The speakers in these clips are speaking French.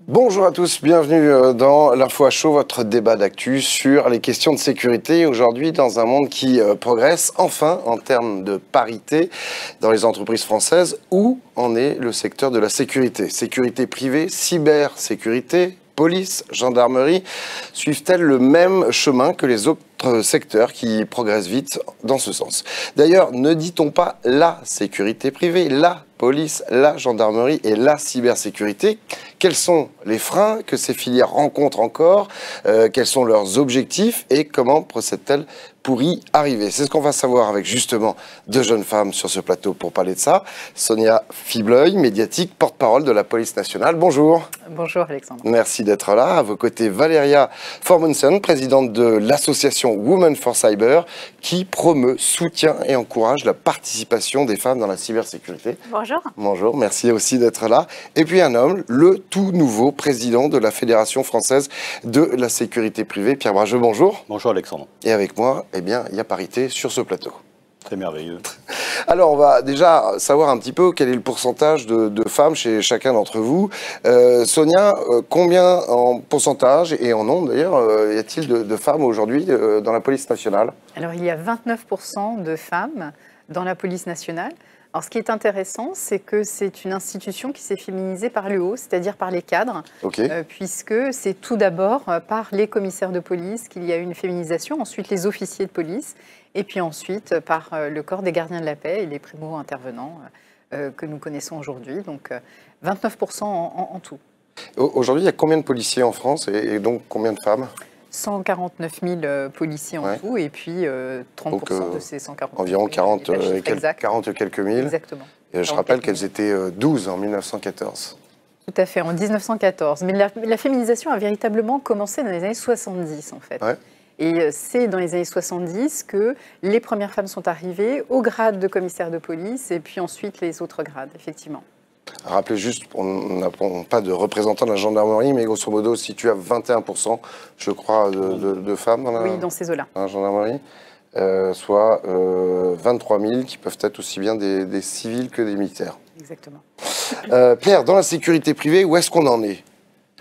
Bonjour à tous, bienvenue dans l'Info à chaud, votre débat d'actu sur les questions de sécurité. Aujourd'hui, dans un monde qui progresse enfin en termes de parité dans les entreprises françaises, où en est le secteur de la sécurité? Sécurité privée, cybersécurité, police, gendarmerie, suivent-elles le même chemin que les autres secteurs qui progressent vite dans ce sens? D'ailleurs, ne dit-on pas la sécurité privée, la police, la gendarmerie et la cybersécurité? Quels sont les freins que ces filières rencontrent encore? Quels sont leurs objectifs et comment procèdent-elles pour y arriver? C'est ce qu'on va savoir avec justement deux jeunes femmes sur ce plateau pour parler de ça. Sonia Fibleuil, médiatique, porte-parole de la police nationale. Bonjour. Bonjour Alexandre. Merci d'être là. À vos côtés, Valéria Formunsen, présidente de l'association Women for Cyber, qui promeut, soutient et encourage la participation des femmes dans la cybersécurité. Bonjour. Bonjour, merci aussi d'être là. Et puis un homme, le tout nouveau président de la Fédération française de la sécurité privée, Pierre Brageux. Bonjour. Bonjour Alexandre. Et avec moi, eh bien, il y a parité sur ce plateau. Très merveilleux. Alors, on va déjà savoir un petit peu quel est le pourcentage de femmes chez chacun d'entre vous. Sonia, combien en pourcentage et en nombre d'ailleurs y a-t-il de femmes aujourd'hui dans la police nationale? Alors, il y a 29% de femmes dans la police nationale. Alors, ce qui est intéressant, c'est que c'est une institution qui s'est féminisée par le haut, c'est-à-dire par les cadres, puisque c'est tout d'abord par les commissaires de police qu'il y a eu une féminisation, ensuite les officiers de police, et puis ensuite par le corps des gardiens de la paix et les primo-intervenants que nous connaissons aujourd'hui, donc 29% en tout. Aujourd'hui, il y a combien de policiers en France et donc combien de femmes? 149 000 policiers en tout, et puis 30% de ces 149 000. Environ 40 et quelques mille. Exactement. Et je rappelle qu'elles étaient 12 en 1914. Tout à fait, en 1914. Mais la féminisation a véritablement commencé dans les années 70, en fait. Ouais. Et c'est dans les années 70 que les premières femmes sont arrivées au grade de commissaire de police, et puis ensuite les autres grades, effectivement. Rappelez juste, on n'a pas de représentant de la gendarmerie, mais grosso modo, si tu as 21%, je crois, de femmes dans ces eaux-là, dans la gendarmerie, soit 23 000 qui peuvent être aussi bien des civils que des militaires. Exactement. Pierre, dans la sécurité privée, où est-ce qu'on en est?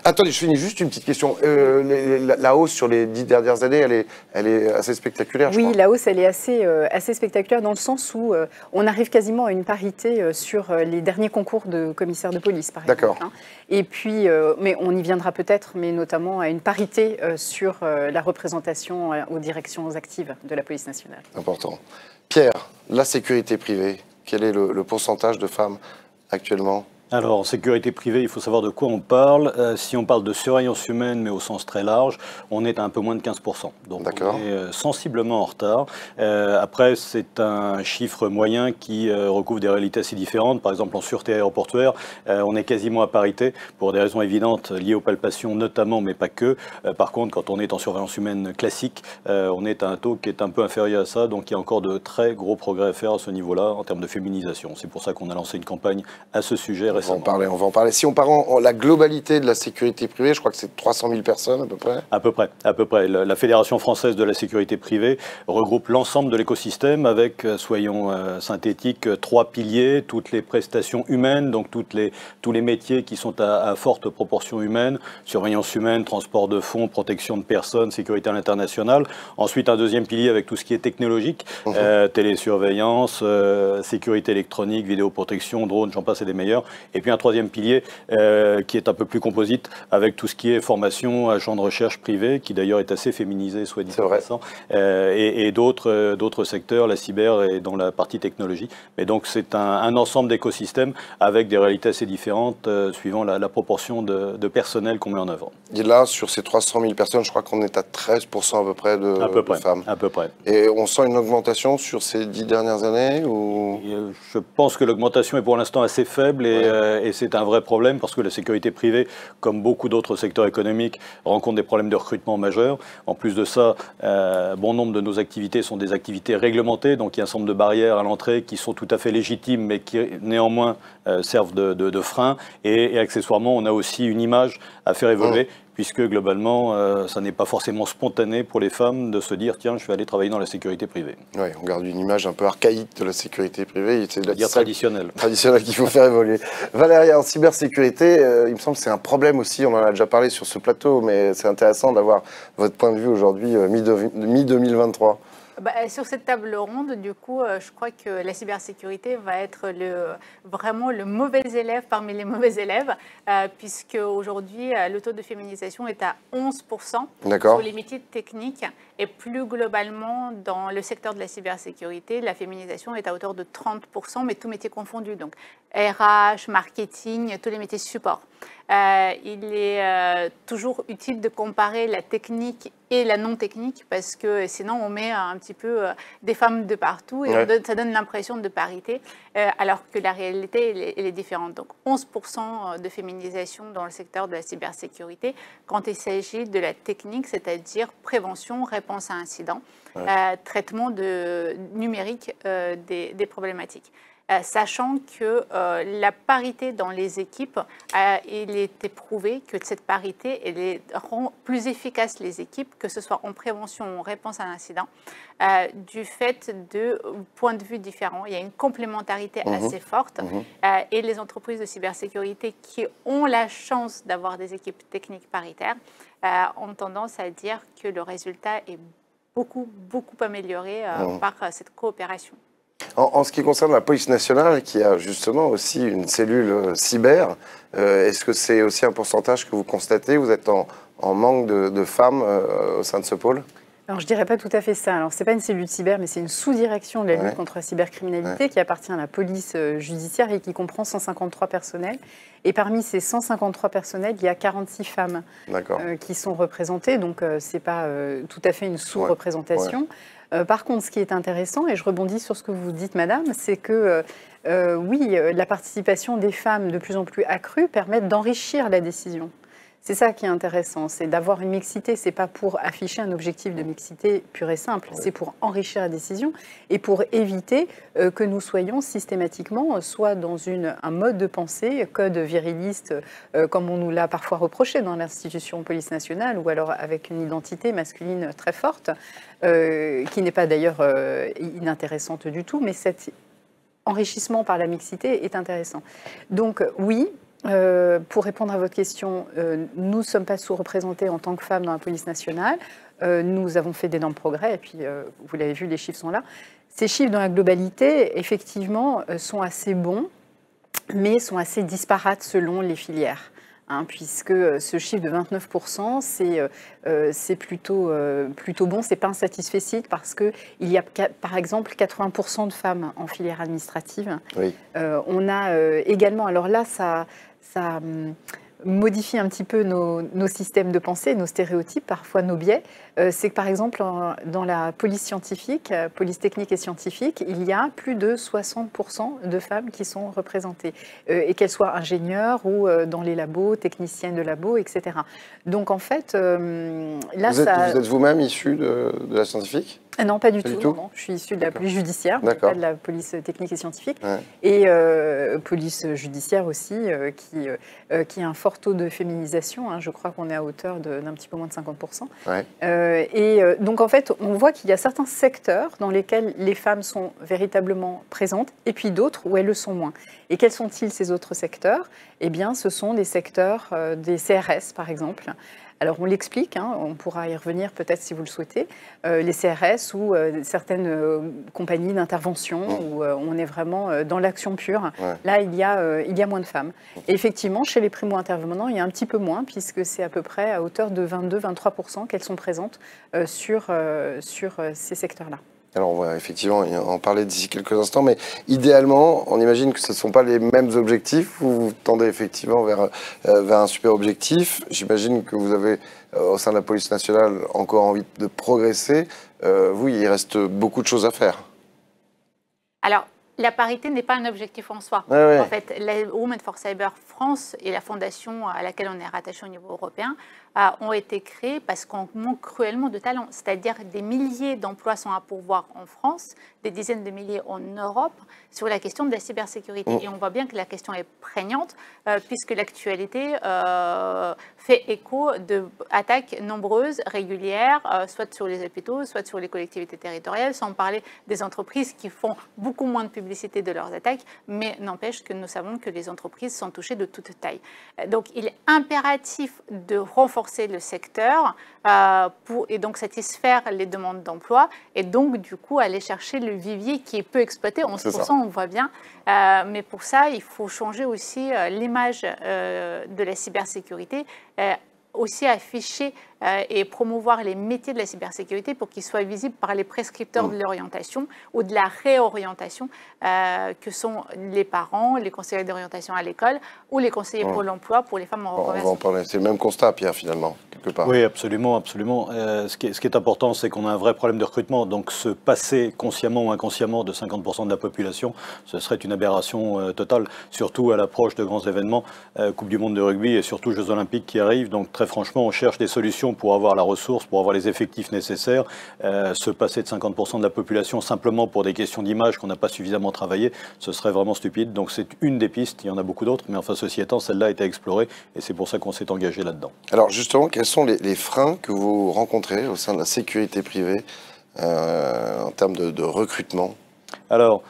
Attendez, je finis juste une petite question. La hausse sur les 10 dernières années, elle est assez spectaculaire, je crois. Oui, la hausse, elle est assez spectaculaire dans le sens où on arrive quasiment à une parité sur les derniers concours de commissaires de police, par exemple. D'accord. Et puis, mais on y viendra peut-être, mais notamment à une parité sur la représentation aux directions actives de la police nationale. Important. Pierre, la sécurité privée, quel est le pourcentage de femmes actuellement ? Alors, en sécurité privée, il faut savoir de quoi on parle. Si on parle de surveillance humaine, mais au sens très large, on est à un peu moins de 15%. Donc, on est sensiblement en retard. Après, c'est un chiffre moyen qui recouvre des réalités assez différentes. Par exemple, en sûreté aéroportuaire, on est quasiment à parité pour des raisons évidentes liées aux palpations notamment, mais pas que. Par contre, quand on est en surveillance humaine classique, on est à un taux qui est un peu inférieur à ça. Donc, il y a encore de très gros progrès à faire à ce niveau-là en termes de féminisation. C'est pour ça qu'on a lancé une campagne à ce sujet. On va en parler. Si on part en la globalité de la sécurité privée, je crois que c'est 300 000 personnes à peu près. À peu près. La Fédération française de la sécurité privée regroupe l'ensemble de l'écosystème avec, soyons synthétiques, 3 piliers, toutes les prestations humaines, donc tous les métiers qui sont à forte proportion humaine, surveillance humaine, transport de fonds, protection de personnes, sécurité à l'international. Ensuite, un deuxième pilier avec tout ce qui est technologique, télésurveillance, sécurité électronique, vidéoprotection, drone, j'en passe et des meilleurs. Et puis un troisième pilier qui est un peu plus composite avec tout ce qui est formation, agent de recherche privé, qui d'ailleurs est assez féminisé, soit dit en passant, et d'autres secteurs, la cyber et dans la partie technologie. Mais donc c'est un ensemble d'écosystèmes avec des réalités assez différentes suivant la proportion de personnel qu'on met en œuvre. Et là, sur ces 300 000 personnes, je crois qu'on est à 13% à peu près de femmes. À peu près. Et on sent une augmentation sur ces 10 dernières années ou... Je pense que l'augmentation est pour l'instant assez faible et c'est un vrai problème parce que la sécurité privée, comme beaucoup d'autres secteurs économiques, rencontre des problèmes de recrutement majeurs. En plus de ça, bon nombre de nos activités sont des activités réglementées, donc il y a un certain nombre de barrières à l'entrée qui sont tout à fait légitimes, mais qui néanmoins servent de frein. Et accessoirement, on a aussi une image à faire évoluer puisque globalement, ça n'est pas forcément spontané pour les femmes de se dire « tiens, je vais aller travailler dans la sécurité privée ». Oui, on garde une image un peu archaïque de la sécurité privée. C'est traditionnelle. Traditionnelle qu'il faut faire évoluer. Valérie, en cybersécurité, il me semble que c'est un problème aussi, on en a déjà parlé sur ce plateau, mais c'est intéressant d'avoir votre point de vue aujourd'hui, mi-2023. Sur cette table ronde, du coup, je crois que la cybersécurité va être vraiment le mauvais élève parmi les mauvais élèves, puisque aujourd'hui, le taux de féminisation est à 11% sur les métiers techniques, et plus globalement, dans le secteur de la cybersécurité, la féminisation est à hauteur de 30%, mais tous métiers confondus, donc RH, marketing, tous les métiers support. Il est toujours utile de comparer la technique et la non-technique, parce que sinon on met un petit peu des femmes de partout et ça donne l'impression de parité, alors que la réalité elle est différente. Donc 11% de féminisation dans le secteur de la cybersécurité quand il s'agit de la technique, c'est-à-dire prévention, réponse à incidents, traitement numérique des problématiques. Sachant que la parité dans les équipes, il est prouvé que cette parité elle rend plus efficace les équipes, que ce soit en prévention ou en réponse à l'incident, du fait de points de vue différents. Il y a une complémentarité assez forte et les entreprises de cybersécurité qui ont la chance d'avoir des équipes techniques paritaires ont tendance à dire que le résultat est beaucoup amélioré par cette coopération. En ce qui concerne la police nationale, qui a justement aussi une cellule cyber, est-ce que c'est aussi un pourcentage que vous constatez? Vous êtes en manque de femmes au sein de ce pôle? Alors, je ne dirais pas tout à fait ça. Alors, ce n'est pas une cellule cyber, mais c'est une sous-direction de la lutte contre la cybercriminalité qui appartient à la police judiciaire et qui comprend 153 personnels. Et parmi ces 153 personnels, il y a 46 femmes qui sont représentées. Donc, ce n'est pas tout à fait une sous-représentation. Par contre, ce qui est intéressant, et je rebondis sur ce que vous dites, madame, c'est que oui, la participation des femmes de plus en plus accrue permet d'enrichir la décision. C'est ça qui est intéressant, c'est d'avoir une mixité. Ce n'est pas pour afficher un objectif de mixité pur et simple, c'est pour enrichir la décision et pour éviter que nous soyons systématiquement soit dans un mode de pensée, code viriliste, comme on nous l'a parfois reproché dans l'institution police nationale, ou alors avec une identité masculine très forte, qui n'est pas d'ailleurs inintéressante du tout, mais cet enrichissement par la mixité est intéressant. Donc oui, pour répondre à votre question, nous ne sommes pas sous-représentés en tant que femmes dans la police nationale. Nous avons fait d'énormes progrès, et puis vous l'avez vu, les chiffres sont là. Ces chiffres dans la globalité, effectivement, sont assez bons, mais sont assez disparates selon les filières. Puisque ce chiffre de 29%, c'est plutôt bon, c'est pas un satisfecit parce qu'il y a par exemple 80% de femmes en filière administrative. On a également, alors là ça modifie un petit peu nos systèmes de pensée, nos stéréotypes, parfois nos biais. C'est que par exemple dans la police scientifique, police technique et scientifique, il y a plus de 60% de femmes qui sont représentées, et qu'elles soient ingénieures ou dans les labos, techniciennes de labos, etc. Donc en fait, là vous êtes vous-même issue de la scientifique? Non, pas du tout. Non, je suis issue de la police judiciaire, pas de la police technique et scientifique. Et police judiciaire aussi, qui a un fort taux de féminisation. Je crois qu'on est à hauteur d'un petit peu moins de 50%. Et donc, en fait, on voit qu'il y a certains secteurs dans lesquels les femmes sont véritablement présentes, et puis d'autres où elles le sont moins. Et quels sont-ils, ces autres secteurs? Eh bien, ce sont des secteurs des CRS, par exemple. Alors on l'explique, on pourra y revenir peut-être si vous le souhaitez, les CRS ou certaines compagnies d'intervention où on est vraiment dans l'action pure. Là, il y a moins de femmes. Et effectivement, chez les primo-intervenants, il y a un petit peu moins, puisque c'est à peu près à hauteur de 22-23% qu'elles sont présentes sur ces secteurs-là. Alors on va effectivement en parler d'ici quelques instants, mais idéalement, on imagine que ce ne sont pas les mêmes objectifs. Vous tendez effectivement vers un super objectif. J'imagine que vous avez, au sein de la police nationale, encore envie de progresser. Oui, il reste beaucoup de choses à faire. Alors, La parité n'est pas un objectif en soi. Ouais. En fait, la Women for Cyber France et la fondation à laquelle on est rattaché au niveau européen ont été créées parce qu'on manque cruellement de talents. C'est-à-dire des milliers d'emplois sont à pourvoir en France, des dizaines de milliers en Europe sur la question de la cybersécurité. Et on voit bien que la question est prégnante puisque l'actualité fait écho d'attaques nombreuses, régulières, soit sur les hôpitaux, soit sur les collectivités territoriales, sans parler des entreprises qui font beaucoup moins de publicité de leurs attaques, mais n'empêche que nous savons que les entreprises sont touchées de toute taille. Donc il est impératif de renforcer le secteur et donc satisfaire les demandes d'emploi et donc du coup aller chercher le vivier qui est peu exploité, 11% on voit bien, mais pour ça il faut changer aussi l'image de la cybersécurité, aussi afficher et promouvoir les métiers de la cybersécurité pour qu'ils soient visibles par les prescripteurs de l'orientation ou de la réorientation que sont les parents, les conseillers d'orientation à l'école ou les conseillers pour l'emploi pour les femmes en reconversion. On va en parler. C'est le même constat, Pierre, finalement, quelque part. Oui, absolument, absolument. Ce qui est important, c'est qu'on a un vrai problème de recrutement. Donc se passer consciemment ou inconsciemment de 50% de la population, ce serait une aberration totale, surtout à l'approche de grands événements, Coupe du monde de rugby et surtout Jeux olympiques qui arrivent. Donc très franchement, on cherche des solutions pour avoir la ressource, pour avoir les effectifs nécessaires. Se passer de 50% de la population simplement pour des questions d'image qu'on n'a pas suffisamment travaillé, ce serait vraiment stupide. Donc c'est une des pistes, il y en a beaucoup d'autres, mais enfin ceci étant, celle-là a été explorée et c'est pour ça qu'on s'est engagé là-dedans. Alors justement, quels sont les freins que vous rencontrez au sein de la sécurité privée en termes de recrutement? Alors,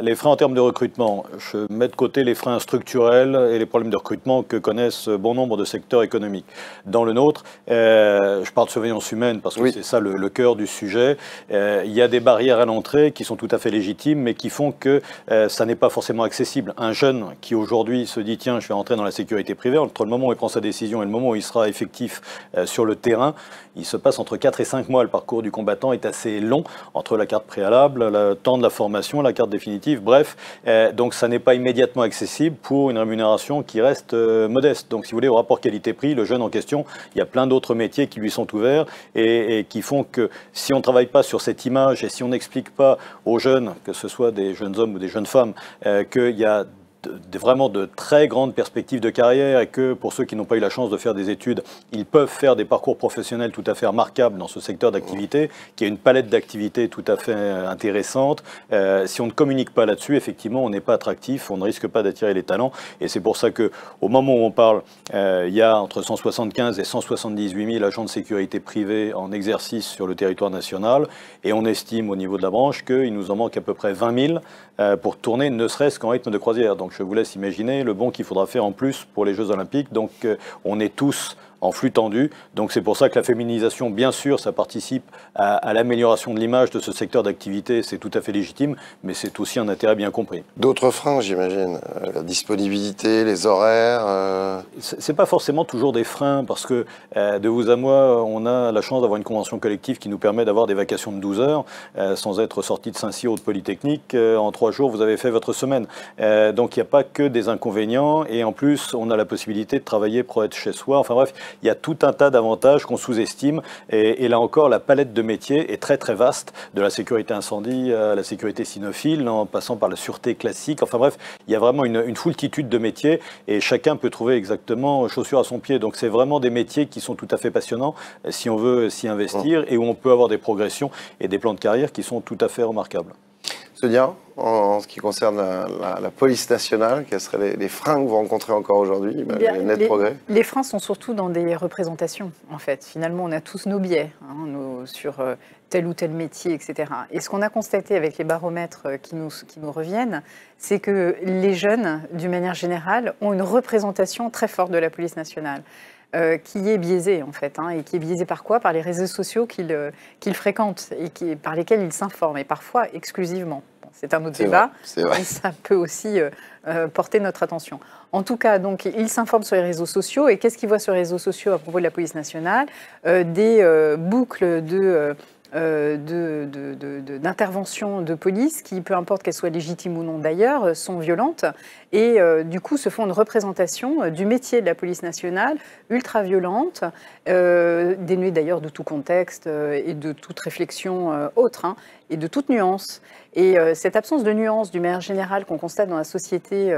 les freins en termes de recrutement, je mets de côté les freins structurels et les problèmes de recrutement que connaissent bon nombre de secteurs économiques. Dans le nôtre, je parle de surveillance humaine parce que c'est ça le cœur du sujet. Il y a des barrières à l'entrée qui sont tout à fait légitimes, mais qui font que ça n'est pas forcément accessible. Un jeune qui aujourd'hui se dit tiens, je vais rentrer dans la sécurité privée, entre le moment où il prend sa décision et le moment où il sera effectif sur le terrain, il se passe entre 4 et 5 mois. Le parcours du combattant est assez long entre la carte préalable, le temps de la formation, la carte définitive, bref. Donc ça n'est pas immédiatement accessible pour une rémunération qui reste modeste. Donc si vous voulez, au rapport qualité-prix, le jeune en question, il y a plein d'autres métiers qui lui sont ouverts et qui font que si on ne travaille pas sur cette image et si on n'explique pas aux jeunes, que ce soit des jeunes hommes ou des jeunes femmes, qu'il y a vraiment de très grandes perspectives de carrière et que pour ceux qui n'ont pas eu la chance de faire des études, ils peuvent faire des parcours professionnels tout à fait remarquables dans ce secteur d'activité, qui a une palette d'activités tout à fait intéressante. Si on ne communique pas là-dessus, effectivement, on n'est pas attractif, on ne risque pas d'attirer les talents. Et c'est pour ça qu'au moment où on parle, il y a entre 175 et 178 000 agents de sécurité privés en exercice sur le territoire national. Et on estime au niveau de la branche qu'il nous en manque à peu près 20 000 pour tourner ne serait-ce qu'en rythme de croisière. Donc je vous laisse imaginer le bond qu'il faudra faire en plus pour les Jeux Olympiques. Donc on est tous en flux tendu. Donc c'est pour ça que la féminisation, bien sûr, ça participe à l'amélioration de l'image de ce secteur d'activité, c'est tout à fait légitime, mais c'est aussi un intérêt bien compris. D'autres freins, j'imagine, la disponibilité, les horaires C'est pas forcément toujours des freins, parce que de vous à moi, on a la chance d'avoir une convention collective qui nous permet d'avoir des vacations de 12 heures, sans être sorti de Saint-Cyr ou de Polytechnique. En 3 jours, vous avez fait votre semaine. Donc il n'y a pas que des inconvénients, et en plus, on a la possibilité de travailler pour être chez soi. Enfin bref, il y a tout un tas d'avantages qu'on sous-estime. Et là encore, la palette de métiers est très très vaste, de la sécurité incendie à la sécurité cynophile, en passant par la sûreté classique. Enfin bref, il y a vraiment une foultitude de métiers et chacun peut trouver exactement chaussure à son pied. Donc c'est vraiment des métiers qui sont tout à fait passionnants si on veut s'y investir et où on peut avoir des progressions et des plans de carrière qui sont tout à fait remarquables. Sonia, en ce qui concerne la police nationale, quels seraient les freins que vous rencontrez encore aujourd'hui, les nets progrès? Les freins sont surtout dans des représentations, en fait. Finalement, on a tous nos biais sur tel ou tel métier, etc. Et ce qu'on a constaté avec les baromètres qui nous reviennent, c'est que les jeunes, d'une manière générale, ont une représentation très forte de la police nationale. Qui est biaisé en fait, et qui est biaisé par quoi? Par les réseaux sociaux qu'ils fréquentent et par lesquels ils s'informent, et parfois exclusivement. Bon, c'est un autre débat, mais ça peut aussi porter notre attention. En tout cas, donc, ils s'informent sur les réseaux sociaux, et qu'est-ce qu'ils voient sur les réseaux sociaux à propos de la police nationale? Des boucles d'interventions de police qui, peu importe qu'elles soient légitimes ou non d'ailleurs, sont violentes et du coup se font une représentation du métier de la police nationale ultra violente, dénuée d'ailleurs de tout contexte et de toute réflexion autre. et de toute nuance. Et cette absence de nuance d'une manière générale qu'on constate dans la société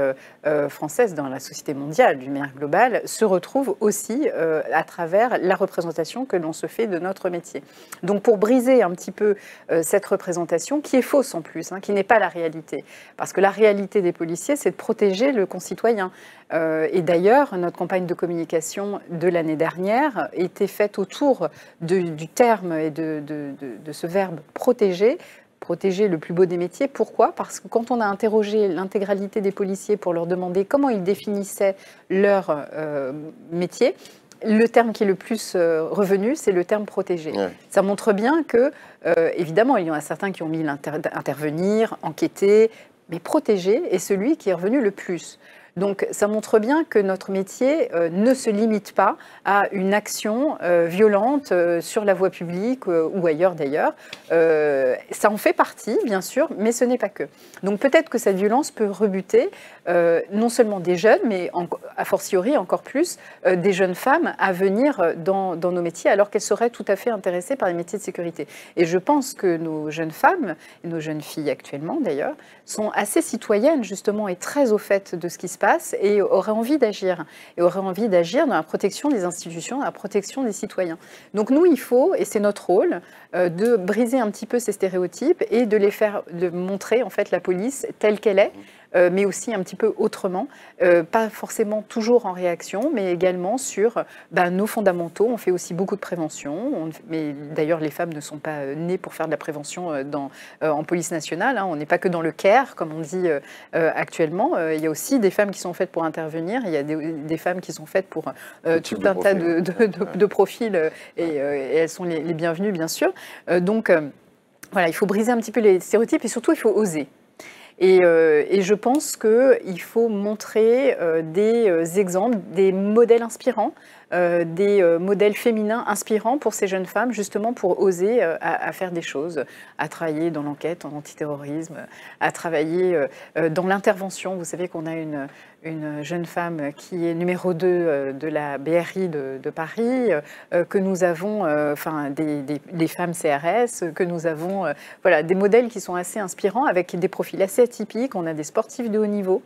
française, dans la société mondiale d'une manière globale, se retrouve aussi à travers la représentation que l'on se fait de notre métier. Donc pour briser un petit peu cette représentation, qui est fausse en plus, qui n'est pas la réalité, parce que la réalité des policiers, c'est de protéger le concitoyen. Et d'ailleurs, notre campagne de communication de l'année dernière était faite autour du terme et de ce verbe « protéger », protéger le plus beau des métiers. Pourquoi? Parce que quand on a interrogé l'intégralité des policiers pour leur demander comment ils définissaient leur métier, le terme qui est le plus revenu, c'est le terme protégé. Ouais. Ça montre bien que, évidemment, il y en a certains qui ont mis intervenir, enquêter, mais protéger est celui qui est revenu le plus. Donc ça montre bien que notre métier ne se limite pas à une action violente sur la voie publique ou ailleurs d'ailleurs. Ça en fait partie, bien sûr, mais ce n'est pas que. Donc peut-être que cette violence peut rebuter non seulement des jeunes, mais a fortiori encore plus des jeunes femmes à venir dans nos métiers, alors qu'elles seraient tout à fait intéressées par les métiers de sécurité. Et je pense que nos jeunes femmes, et nos jeunes filles actuellement d'ailleurs, sont assez citoyennes justement et très au fait de ce qui se passe et auraient envie d'agir. Et auraient envie d'agir dans la protection des institutions, dans la protection des citoyens. Donc nous, il faut, et c'est notre rôle, de briser un petit peu ces stéréotypes et de montrer en fait la police telle qu'elle est, mais aussi un petit peu autrement, pas forcément toujours en réaction, mais également sur nos fondamentaux. On fait aussi beaucoup de prévention, mais d'ailleurs les femmes ne sont pas nées pour faire de la prévention en police nationale, on n'est pas que dans le care, comme on dit actuellement. Il y a aussi des femmes qui sont faites pour intervenir, il y a des femmes qui sont faites pour tout un tas de profils, et elles sont les bienvenues, bien sûr. Donc voilà, il faut briser un petit peu les stéréotypes et surtout il faut oser. Et je pense qu'il faut montrer des exemples, des modèles inspirants, des modèles féminins inspirants pour ces jeunes femmes, justement pour oser à faire des choses, à travailler dans l'enquête en antiterrorisme, à travailler dans l'intervention. Vous savez qu'on a une jeune femme qui est numéro 2 de la BRI de Paris, que nous avons, des femmes CRS, que nous avons, voilà, des modèles qui sont assez inspirants, avec des profils assez atypiques. On a des sportifs de haut niveau.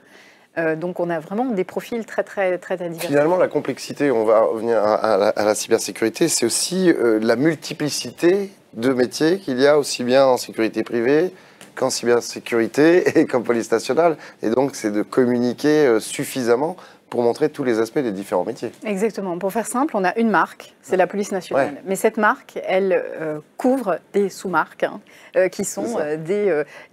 Donc on a vraiment des profils très divers. Finalement, la complexité, on va revenir à la cybersécurité, c'est aussi la multiplicité de métiers qu'il y a aussi bien en sécurité privée qu'en cybersécurité et qu'en police nationale. Et donc c'est de communiquer suffisamment pour montrer tous les aspects des différents métiers. Exactement. Pour faire simple, on a une marque, c'est la police nationale. Ouais. Mais cette marque, elle couvre des sous-marques qui sont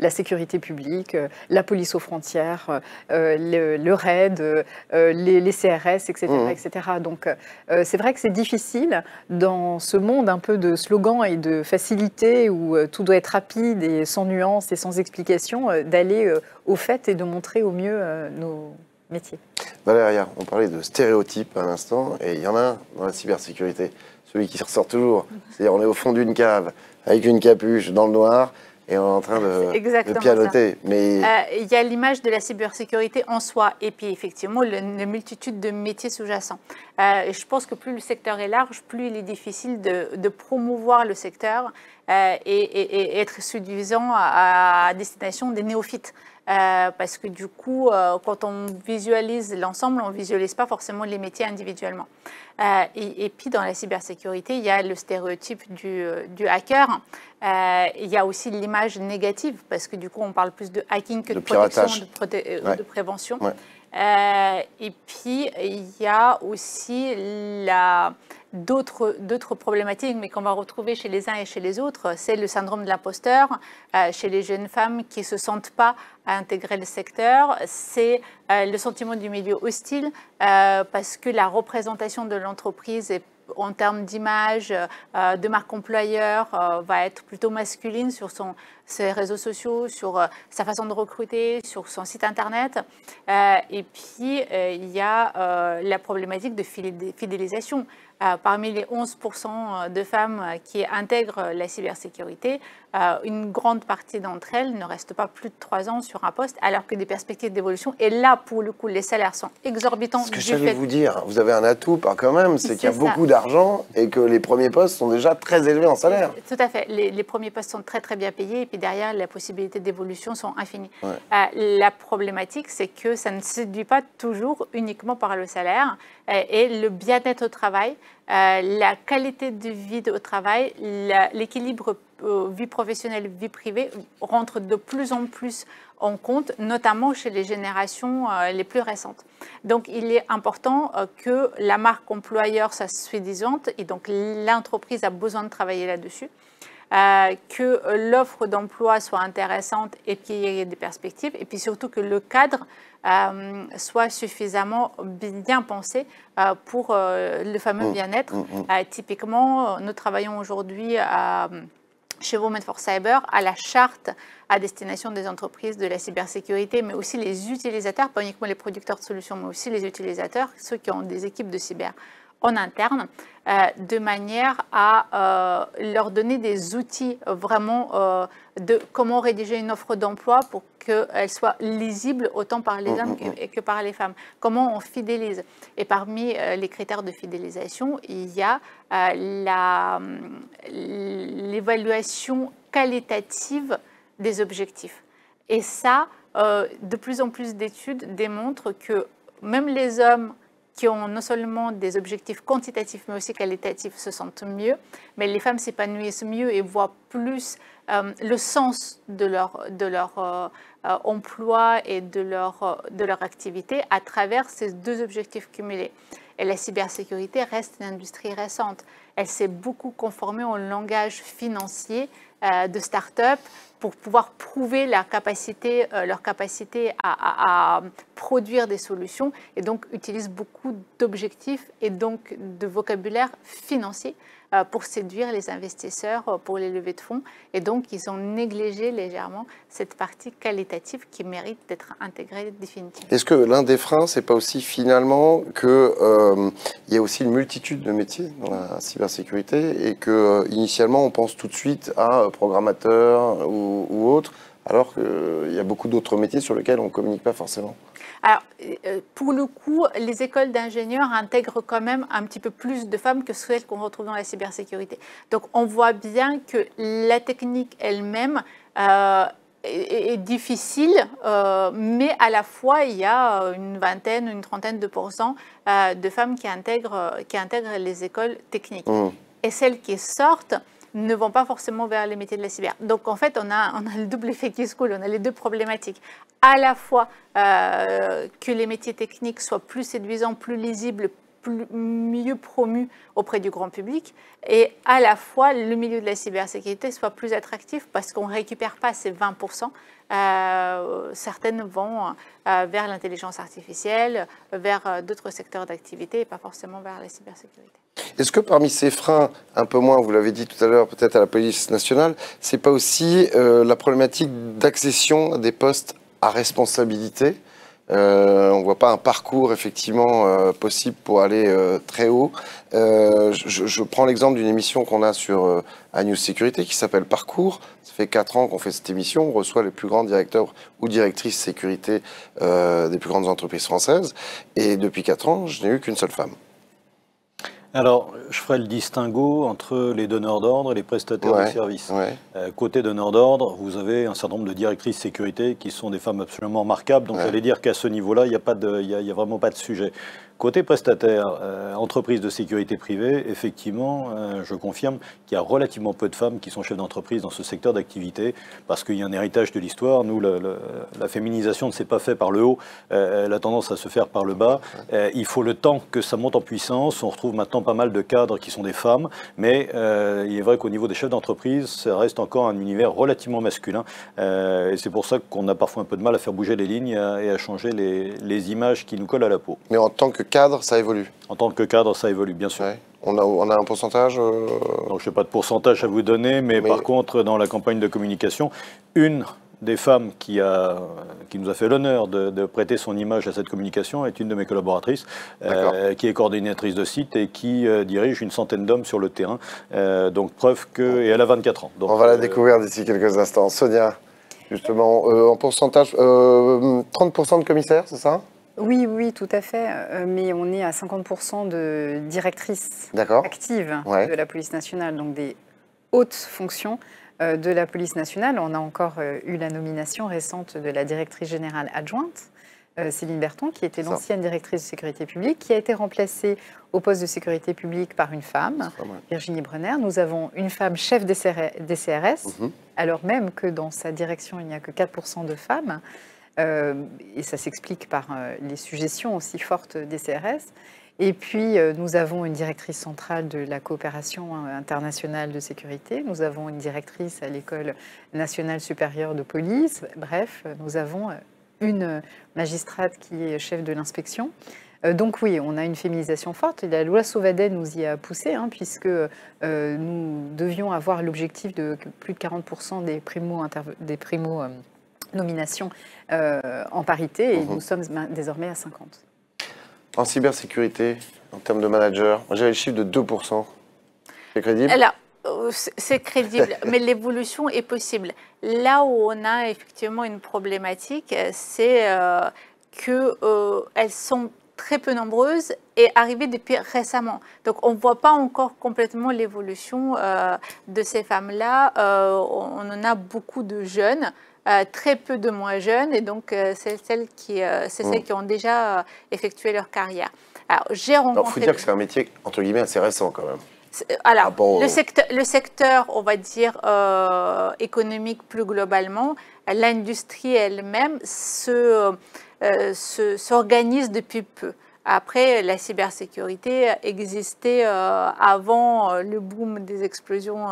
la sécurité publique, la police aux frontières, le RAID, les CRS, etc. etc. Donc c'est vrai que c'est difficile dans ce monde un peu de slogan et de facilité où tout doit être rapide et sans nuance et sans explication, d'aller au fait et de montrer au mieux nos métiers. Valéria, on parlait de stéréotypes à l'instant, et il y en a un dans la cybersécurité, celui qui ressort toujours. C'est-à-dire on est au fond d'une cave, avec une capuche, dans le noir, et on est en train de pianoter. Mais il y a l'image de la cybersécurité en soi, et puis effectivement, la multitude de métiers sous-jacents. Je pense que plus le secteur est large, plus il est difficile de promouvoir le secteur et être suffisant à destination des néophytes. Parce que du coup, quand on visualise l'ensemble, on ne visualise pas forcément les métiers individuellement. Et puis dans la cybersécurité, il y a le stéréotype du hacker. Il y a aussi l'image négative, parce que du coup, on parle plus de hacking que de protection, de prévention. Ouais. Et puis, il y a aussi d'autres problématiques, mais qu'on va retrouver chez les uns et chez les autres. C'est le syndrome de l'imposteur, chez les jeunes femmes qui ne se sentent pas à intégrer le secteur. C'est le sentiment du milieu hostile, parce que la représentation de l'entreprise en termes d'image, de marque employeur, va être plutôt masculine sur ses réseaux sociaux, sur sa façon de recruter, sur son site internet. Et puis, il y a la problématique de fidélisation. Parmi les 11% de femmes qui intègrent la cybersécurité, une grande partie d'entre elles ne restent pas plus de 3 ans sur un poste, alors que des perspectives d'évolution, et là, pour le coup, les salaires sont exorbitants. Ce que j'allais vous dire, vous avez un atout quand même, c'est qu'il y a beaucoup d'argent et que les premiers postes sont déjà très élevés en salaire. Tout à fait. Les premiers postes sont très bien payés, et puis derrière, les possibilités d'évolution sont infinies. La problématique, c'est que ça ne se séduit pas toujours uniquement par le salaire, et le bien-être au travail, la qualité de vie au travail, l'équilibre vie professionnelle, vie privée rentre de plus en plus en compte, notamment chez les générations les plus récentes. Donc, il est important que la marque employeur soit suffisante, et donc l'entreprise a besoin de travailler là-dessus. Que l'offre d'emploi soit intéressante et qu'il y ait des perspectives, et puis surtout que le cadre soit suffisamment bien pensé pour le fameux bien-être. Typiquement, nous travaillons aujourd'hui chez Women for Cyber à la charte à destination des entreprises de la cybersécurité, mais aussi les utilisateurs, pas uniquement les producteurs de solutions, mais aussi les utilisateurs, ceux qui ont des équipes de cyber en interne, de manière à leur donner des outils vraiment de comment rédiger une offre d'emploi pour qu'elle soit lisible autant par les hommes que par les femmes. Comment on fidélise. Et parmi les critères de fidélisation, il y a l'évaluation qualitative des objectifs. Et ça, de plus en plus d'études démontrent que même les hommes qui ont non seulement des objectifs quantitatifs mais aussi qualitatifs se sentent mieux, mais les femmes s'épanouissent mieux et voient plus le sens de leur emploi et de leur activité à travers ces deux objectifs cumulés. Et la cybersécurité reste une industrie récente. Elle s'est beaucoup conformée au langage financier de start-up pour pouvoir prouver leur capacité à produire des solutions, et donc utilise beaucoup d'objectifs et donc de vocabulaire financier pour séduire les investisseurs, pour les levées de fonds, et donc ils ont négligé légèrement cette partie qualitative qui mérite d'être intégrée définitivement. Est-ce que l'un des freins, c'est pas aussi finalement qu'il y a aussi une multitude de métiers dans la cybersécurité et que initialement on pense tout de suite à programmateur ou autre, alors qu'il y a beaucoup d'autres métiers sur lesquels on ne communique pas forcément? Alors, pour le coup, les écoles d'ingénieurs intègrent quand même un petit peu plus de femmes que celles qu'on retrouve dans la cybersécurité. Donc, on voit bien que la technique elle-même est difficile, mais à la fois, il y a une vingtaine, une trentaine de pourcents de femmes qui intègrent les écoles techniques. Et celles qui sortent ne vont pas forcément vers les métiers de la cyber. Donc en fait, on a le double effet qui se coule, on a les deux problématiques. À la fois que les métiers techniques soient plus séduisants, plus lisibles, mieux promus auprès du grand public, et à la fois le milieu de la cybersécurité soit plus attractif parce qu'on ne récupère pas ces 20%. Certaines vont vers l'intelligence artificielle, vers d'autres secteurs d'activité et pas forcément vers la cybersécurité. Est-ce que parmi ces freins, un peu moins, vous l'avez dit tout à l'heure, peut-être à la police nationale, c'est pas aussi la problématique d'accession à des postes à responsabilité? On ne voit pas un parcours effectivement possible pour aller très haut. Je prends l'exemple d'une émission qu'on a sur News Sécurité qui s'appelle Parcours. Ça fait 4 ans qu'on fait cette émission. On reçoit les plus grands directeurs ou directrices sécurité des plus grandes entreprises françaises. Et depuis 4 ans, je n'ai eu qu'une seule femme. Alors, je ferai le distinguo entre les donneurs d'ordre et les prestataires de services. Côté donneurs d'ordre, vous avez un certain nombre de directrices sécurité qui sont des femmes absolument remarquables. Donc, j'allais dire qu'à ce niveau-là, il n'y a vraiment pas de sujet. Côté prestataire, entreprise de sécurité privée, effectivement, je confirme qu'il y a relativement peu de femmes qui sont chefs d'entreprise dans ce secteur d'activité, parce qu'il y a un héritage de l'histoire. Nous, la féminisation ne s'est pas faite par le haut, elle a tendance à se faire par le bas. Il faut le temps que ça monte en puissance. On retrouve maintenant pas mal de cadres qui sont des femmes, mais il est vrai qu'au niveau des chefs d'entreprise, ça reste encore un univers relativement masculin. Et c'est pour ça qu'on a parfois un peu de mal à faire bouger les lignes et à changer les images qui nous collent à la peau. Mais en tant que cadre, ça évolue. En tant que cadre, ça évolue, bien sûr. On a un pourcentage Donc, je n'ai pas de pourcentage à vous donner, mais par contre, dans la campagne de communication, une des femmes qui nous a fait l'honneur de prêter son image à cette communication est une de mes collaboratrices, qui est coordinatrice de site et qui dirige une centaine d'hommes sur le terrain. Donc preuve que... Et elle a 24 ans. Donc, on va la découvrir d'ici quelques instants. Sonia, justement, en pourcentage, 30% de commissaires, c'est ça ? Oui, oui, tout à fait. Mais on est à 50% de directrices actives de la police nationale, donc des hautes fonctions de la police nationale. On a encore eu la nomination récente de la directrice générale adjointe, Céline Berton, qui était l'ancienne directrice de sécurité publique, qui a été remplacée au poste de sécurité publique par une femme, Virginie Brenner. Nous avons une femme chef des CRS, alors même que dans sa direction, il n'y a que 4% de femmes. Et ça s'explique par les suggestions aussi fortes des CRS. Et puis, nous avons une directrice centrale de la coopération internationale de sécurité. Nous avons une directrice à l'École nationale supérieure de police. Bref, nous avons une magistrate qui est chef de l'inspection. Donc oui, on a une féminisation forte. Et la loi Sauvadet nous y a poussé, puisque nous devions avoir l'objectif de plus de 40% des primo-nominations en parité. Et nous sommes désormais à 50%. En cybersécurité, en termes de manager, j'avais le chiffre de 2%. C'est crédible ? Alors, c'est crédible, mais l'évolution est possible. Là où on a effectivement une problématique, c'est qu'elles sont très peu nombreuses et arrivées depuis récemment. Donc, on ne voit pas encore complètement l'évolution de ces femmes-là. On en a beaucoup de jeunes. Très peu de moins jeunes, et donc c'est celles qui ont déjà effectué leur carrière. Alors, j'ai rencontré... Il faut dire que c'est un métier, entre guillemets, assez récent quand même. Alors, le secteur, on va dire, économique plus globalement, l'industrie elle-même s'organise depuis peu. Après, la cybersécurité existait avant le boom des explosions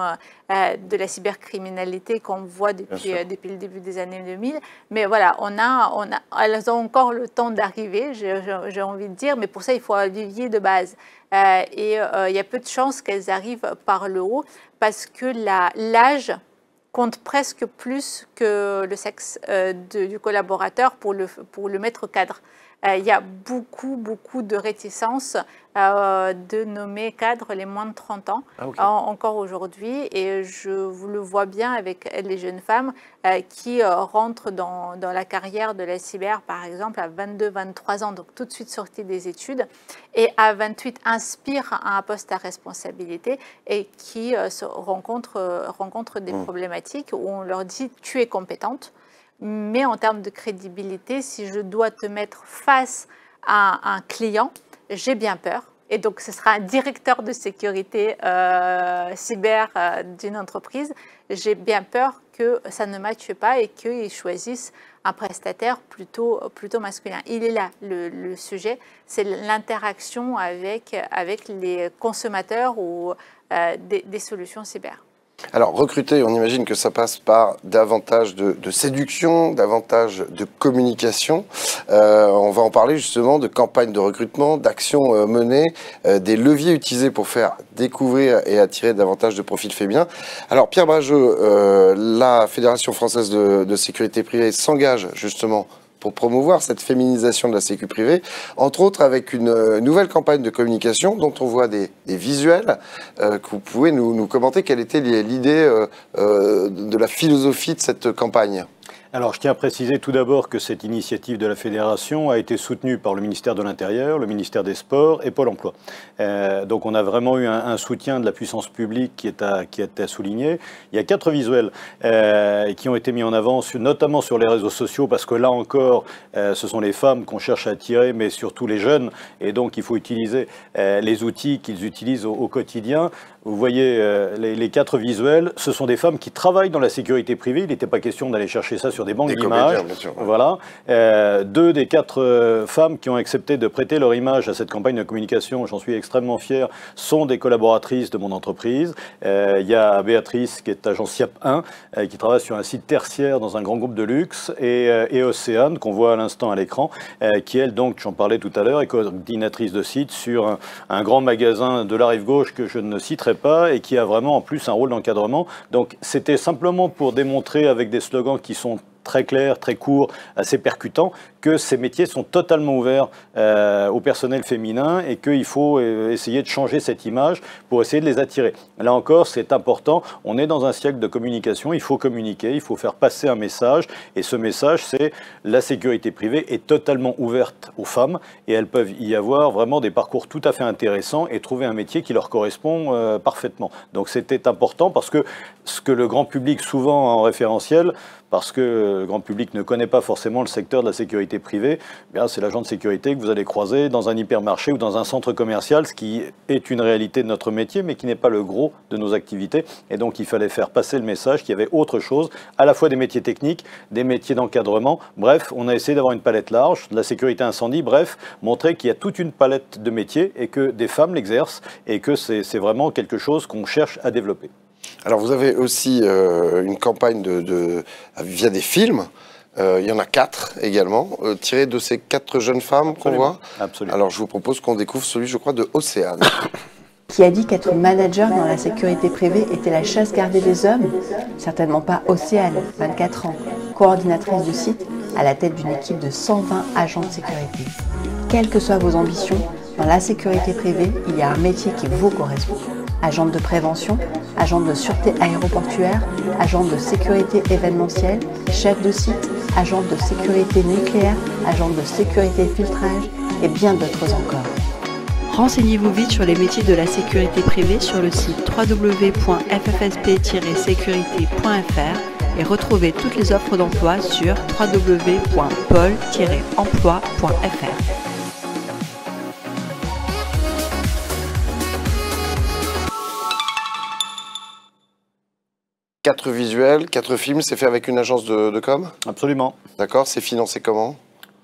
de la cybercriminalité qu'on voit depuis le début des années 2000. Mais voilà, elles ont encore le temps d'arriver, j'ai envie de dire, mais pour ça, il faut un vivier de base. Et il y a peu de chances qu'elles arrivent par le haut parce que l'âge compte presque plus que le sexe du collaborateur pour le maître cadre. Il y a beaucoup de réticence de nommer cadres les moins de 30 ans encore aujourd'hui. Et je vous le vois bien avec les jeunes femmes qui rentrent dans la carrière de la cyber, par exemple, à 22-23 ans, donc tout de suite sorties des études, et à 28 inspirent à un poste à responsabilité et qui rencontrent des problématiques où on leur dit « tu es compétente ». Mais en termes de crédibilité, si je dois te mettre face à un client, j'ai bien peur. Et donc, ce sera un directeur de sécurité cyber d'une entreprise. J'ai bien peur que ça ne matche pas et qu'ils choisissent un prestataire plutôt masculin. Il est là le sujet, c'est l'interaction avec les consommateurs ou des solutions cyber. Alors, recruter, on imagine que ça passe par davantage de séduction, davantage de communication. On va en parler justement de campagnes de recrutement, d'actions menées, des leviers utilisés pour faire découvrir et attirer davantage de profils féminins. Alors, Pierre Brageux, la Fédération française de sécurité privée s'engage justement pour promouvoir cette féminisation de la sécu privée, entre autres avec une nouvelle campagne de communication dont on voit des visuels que vous pouvez nous commenter. Quelle était l'idée de la philosophie de cette campagne ? Alors, je tiens à préciser tout d'abord que cette initiative de la Fédération a été soutenue par le ministère de l'Intérieur, le ministère des Sports et Pôle emploi. Donc, on a vraiment eu un soutien de la puissance publique qui est à souligner. Il y a 4 visuels qui ont été mis en avant, notamment sur les réseaux sociaux, parce que là encore, ce sont les femmes qu'on cherche à attirer, mais surtout les jeunes. Et donc, il faut utiliser les outils qu'ils utilisent au quotidien. Vous voyez les 4 visuels, ce sont des femmes qui travaillent dans la sécurité privée. Il n'était pas question d'aller chercher ça sur des banques d'images. Voilà. 2 des 4 femmes qui ont accepté de prêter leur image à cette campagne de communication, j'en suis extrêmement fier, sont des collaboratrices de mon entreprise. Il y a Béatrice qui est agent SIAP 1, qui travaille sur un site tertiaire dans un grand groupe de luxe, et Océane, qu'on voit à l'instant à l'écran, qui elle, donc, j'en parlais tout à l'heure, est coordinatrice de site sur un grand magasin de la Rive-Gauche que je ne citerai pas et qui a vraiment en plus un rôle d'encadrement. Donc c'était simplement pour démontrer avec des slogans qui sont très clair, très court, assez percutant, que ces métiers sont totalement ouverts au personnel féminin et qu'il faut essayer de changer cette image pour essayer de les attirer. Là encore, c'est important. On est dans un siècle de communication. Il faut communiquer, il faut faire passer un message. Et ce message, c'est la sécurité privée est totalement ouverte aux femmes et elles peuvent y avoir vraiment des parcours tout à fait intéressants et trouver un métier qui leur correspond parfaitement. Donc c'était important parce que ce que le grand public souvent en référentiel, parce que le grand public ne connaît pas forcément le secteur de la sécurité privée, c'est l'agent de sécurité que vous allez croiser dans un hypermarché ou dans un centre commercial, ce qui est une réalité de notre métier, mais qui n'est pas le gros de nos activités. Et donc, il fallait faire passer le message qu'il y avait autre chose, à la fois des métiers techniques, des métiers d'encadrement. Bref, on a essayé d'avoir une palette large, de la sécurité incendie, bref, montrer qu'il y a toute une palette de métiers et que des femmes l'exercent et que c'est vraiment quelque chose qu'on cherche à développer. Alors vous avez aussi une campagne via des films, il y en a 4 également, tirés de ces 4 jeunes femmes qu'on voit. Absolument. Alors je vous propose qu'on découvre celui, je crois, de Océane. Qui a dit qu'être manager dans la sécurité privée était la chasse gardée des hommes? Certainement pas Océane, 24 ans, coordinatrice du site, à la tête d'une équipe de 120 agents de sécurité. Quelles que soient vos ambitions, dans la sécurité privée, il y a un métier qui vous correspond. Agente de prévention, agente de sûreté aéroportuaire, agente de sécurité événementielle, chef de site, agente de sécurité nucléaire, agente de sécurité filtrage et bien d'autres encore. Renseignez-vous vite sur les métiers de la sécurité privée sur le site www.ffsp-sécurité.fr et retrouvez toutes les offres d'emploi sur www.pol-emploi.fr. 4 visuels, 4 films, c'est fait avec une agence de com? Absolument. D'accord, c'est financé comment?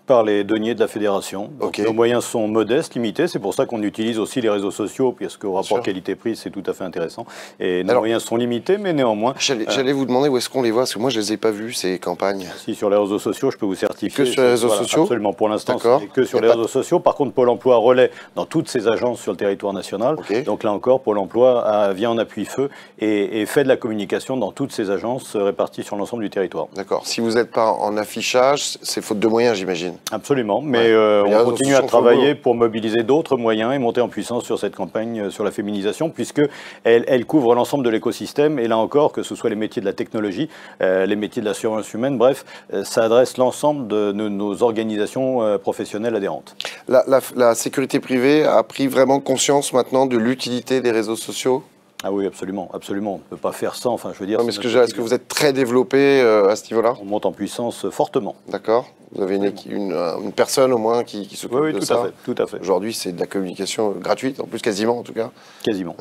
Par les deniers de la fédération. Donc, okay. Nos moyens sont modestes, limités. C'est pour ça qu'on utilise aussi les réseaux sociaux, puisque au rapport qualité-prix, c'est tout à fait intéressant. Et nos moyens sont limités, mais néanmoins... J'allais vous demander où est-ce qu'on les voit, parce que moi, je ne les ai pas vus, ces campagnes. Si, sur les réseaux sociaux, je peux vous certifier. Que sur les réseaux sociaux? Absolument. Pour l'instant, c'est que sur les réseaux sociaux. Par contre, Pôle emploi relaie dans toutes ses agences sur le territoire national. Okay. Donc là encore, Pôle emploi vient en appui feu et fait de la communication dans toutes ses agences réparties sur l'ensemble du territoire. D'accord. Si vous n'êtes pas en affichage, c'est faute de moyens, j'imagine. Absolument. Mais on continue à travailler pour mobiliser d'autres moyens et monter en puissance sur cette campagne sur la féminisation, puisqu'elle couvre l'ensemble de l'écosystème. Et là encore, que ce soit les métiers de la technologie, les métiers de la surveillance humaine, bref, ça adresse l'ensemble de nos organisations professionnelles adhérentes. La sécurité privée a pris vraiment conscience maintenant de l'utilité des réseaux sociaux? Ah oui, absolument, absolument. On ne peut pas faire ça, enfin, je veux dire... Non, mais est-ce que vous êtes très développé à ce niveau-là? On monte en puissance fortement. D'accord. Vous avez une personne au moins qui s'occupe de ça? Oui, tout à fait. Aujourd'hui, c'est de la communication gratuite, en plus quasiment en tout cas. Quasiment.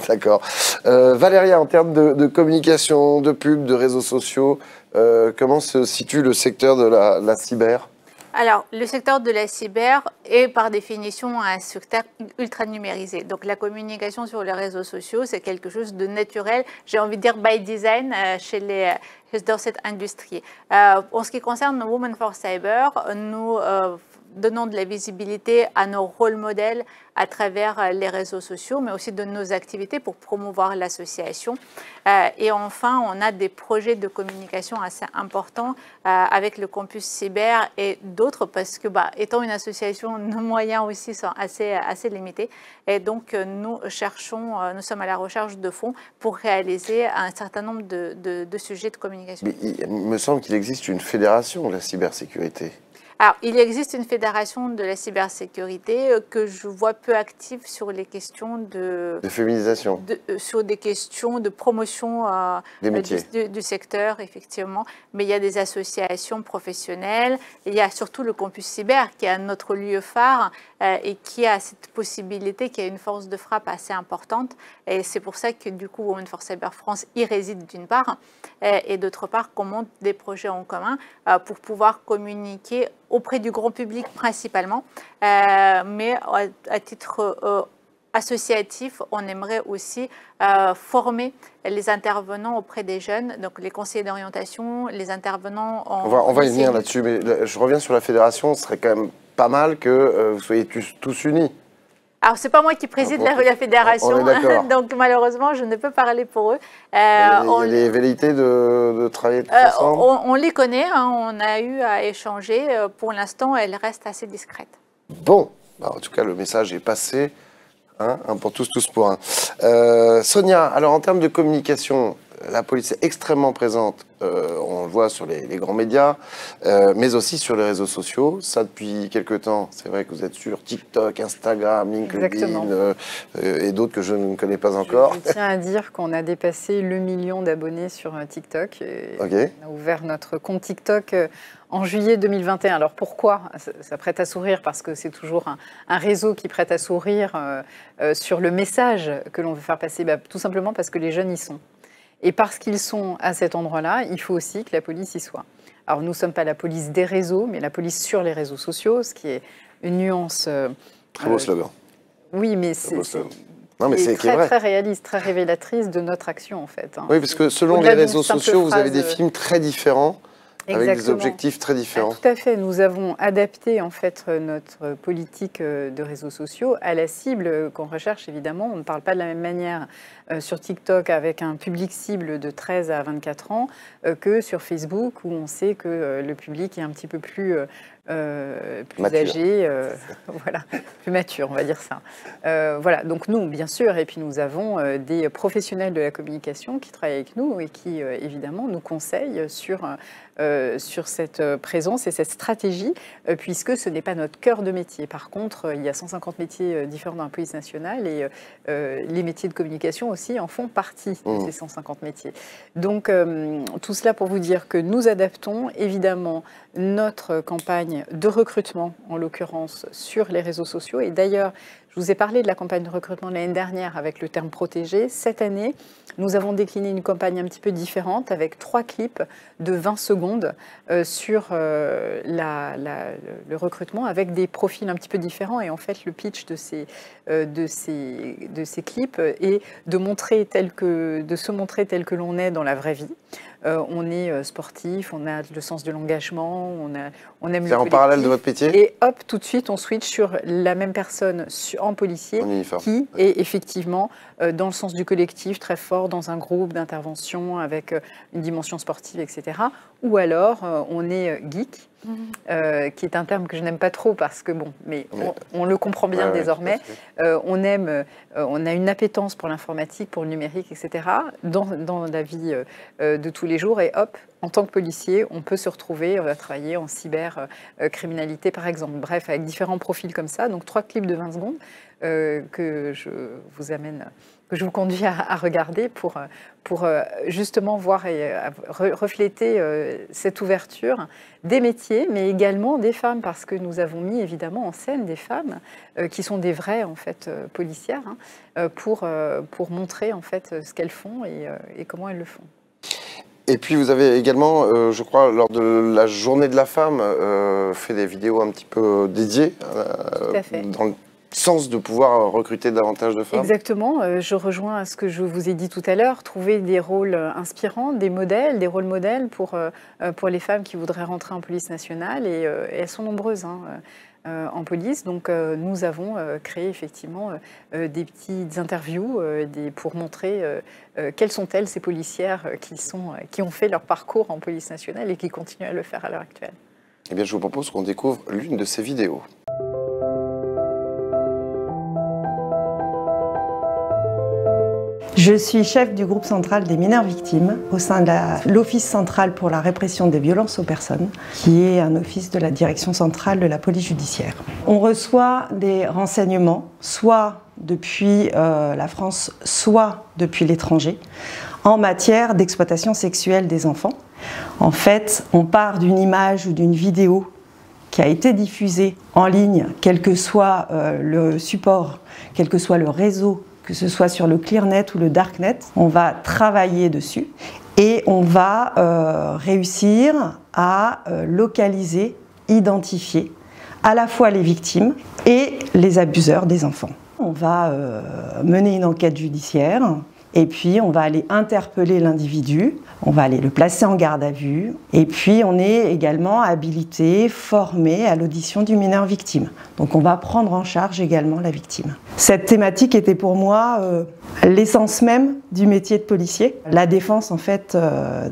D'accord. Valéria, en termes de communication, de pub, de réseaux sociaux, comment se situe le secteur de la cyber? Alors, le secteur de la cyber est par définition un secteur ultra numérisé. Donc, la communication sur les réseaux sociaux, c'est quelque chose de naturel, j'ai envie de dire by design, dans cette industrie. En ce qui concerne Women for Cyber, nous donnons de la visibilité à nos rôles modèles à travers les réseaux sociaux, mais aussi de nos activités pour promouvoir l'association. Et enfin, on a des projets de communication assez importants avec le campus cyber et d'autres, parce que, étant une association, nos moyens aussi sont assez limités. Et donc, nous sommes à la recherche de fonds pour réaliser un certain nombre de sujets de communication. Mais il me semble qu'il existe une fédération de la cybersécurité. Alors, il existe une fédération de la cybersécurité que je vois peu active sur les questions de féminisation, sur des questions de promotion des métiers. Du secteur, effectivement. Mais il y a des associations professionnelles, il y a surtout le campus cyber qui est notre lieu phare et qui a cette possibilité, qui a une force de frappe assez importante. Et c'est pour ça que du coup, Women for Cyber France y réside d'une part, et d'autre part, qu'on monte des projets en commun pour pouvoir communiquer auprès du grand public principalement, mais à titre associatif, on aimerait aussi former les intervenants auprès des jeunes, donc les conseillers d'orientation, les intervenants en... On va y venir là-dessus, mais je reviens sur la fédération, ce serait quand même pas mal que vous soyez tous unis. Alors, ce n'est pas moi qui préside la fédération, donc malheureusement, je ne peux pas parler pour eux. Il y a des velléités de travailler ensemble. On les connaît, hein, on a eu à échanger. Pour l'instant, elles restent assez discrètes. Bon, en tout cas, le message est passé. Hein, un pour tous, tous pour un. Sonia, alors en termes de communication, la police est extrêmement présente, on le voit sur les grands médias, mais aussi sur les réseaux sociaux. Ça, depuis quelques temps, c'est vrai que vous êtes sur TikTok, Instagram, LinkedIn et d'autres que je ne connais pas encore. Je tiens à dire qu'on a dépassé le million d'abonnés sur TikTok. On a ouvert notre compte TikTok en juillet 2021. Alors pourquoi? Ça prête à sourire parce que c'est toujours un réseau qui prête à sourire sur le message que l'on veut faire passer. Tout simplement parce que les jeunes y sont. Et parce qu'ils sont à cet endroit-là, il faut aussi que la police y soit. Alors nous ne sommes pas la police des réseaux, mais la police sur les réseaux sociaux, ce qui est une nuance... Très beau slogan. Oui, mais c'est très réaliste, très révélatrice de notre action en fait. Hein. Oui, parce que selon les réseaux sociaux, vous avez des films très différents. Exactement. Avec des objectifs très différents. Tout à fait. Nous avons adapté en fait notre politique de réseaux sociaux à la cible qu'on recherche. Évidemment, on ne parle pas de la même manière sur TikTok avec un public cible de 13 à 24 ans que sur Facebook où on sait que le public est un petit peu plus âgé, voilà, plus mature, on va dire ça. Voilà, donc nous, bien sûr, et puis nous avons des professionnels de la communication qui travaillent avec nous et qui, évidemment, nous conseillent sur cette présence et cette stratégie, puisque ce n'est pas notre cœur de métier. Par contre, il y a 150 métiers différents dans la police nationale et les métiers de communication aussi en font partie de ces 150 métiers. Donc, tout cela pour vous dire que nous adaptons évidemment notre campagne de recrutement, en l'occurrence sur les réseaux sociaux. Et d'ailleurs, je vous ai parlé de la campagne de recrutement de l'année dernière avec le terme protégé. Cette année, nous avons décliné une campagne un petit peu différente avec 3 clips de 20 secondes sur le recrutement avec des profils un petit peu différents. Et en fait, le pitch de ces clips est de se montrer tel que l'on est dans la vraie vie. On est sportif, on a le sens de l'engagement, on aime le collectif. C'est en parallèle de votre métier? Et hop, tout de suite, on switch sur la même personne en policier qui est effectivement dans le sens du collectif, très fort, dans un groupe d'intervention avec une dimension sportive, etc. Ou alors, on est geek, qui est un terme que je n'aime pas trop parce que, bon, mais on le comprend bien désormais. On a une appétence pour l'informatique, pour le numérique, etc. dans la vie de tous les jours. Et hop, en tant que policier, on peut se retrouver, on va travailler en cybercriminalité, par exemple. Bref, avec différents profils comme ça. Donc, 3 clips de 20 secondes que je vous conduis à regarder pour justement voir et refléter cette ouverture des métiers, mais également des femmes, parce que nous avons mis évidemment en scène des femmes qui sont des vraies en fait policières, pour montrer en fait ce qu'elles font et comment elles le font. Et puis vous avez également, je crois, lors de la journée de la femme, fait des vidéos un petit peu dédiées dans le sens de pouvoir recruter davantage de femmes. Exactement, je rejoins à ce que je vous ai dit tout à l'heure, trouver des rôles inspirants, des modèles, des rôles modèles pour les femmes qui voudraient rentrer en police nationale, et elles sont nombreuses en police. Donc nous avons créé effectivement des petites interviews pour montrer quelles sont-elles ces policières qui ont fait leur parcours en police nationale et qui continuent à le faire à l'heure actuelle. Eh bien, je vous propose qu'on découvre l'une de ces vidéos. Je suis chef du groupe central des mineurs victimes au sein de l'Office central pour la répression des violences aux personnes, qui est un office de la direction centrale de la police judiciaire. On reçoit des renseignements, soit depuis la France, soit depuis l'étranger, en matière d'exploitation sexuelle des enfants. En fait, on part d'une image ou d'une vidéo qui a été diffusée en ligne, quel que soit le support, quel que soit le réseau, que ce soit sur le ClearNet ou le DarkNet, on va travailler dessus et on va réussir à localiser, identifier à la fois les victimes et les abuseurs des enfants. On va mener une enquête judiciaire et puis on va aller interpeller l'individu On va aller le placer en garde à vue. Et puis, on est également habilité, formé à l'audition du mineur victime. Donc, on va prendre en charge également la victime. Cette thématique était pour moi l'essence même du métier de policier. La défense, en fait,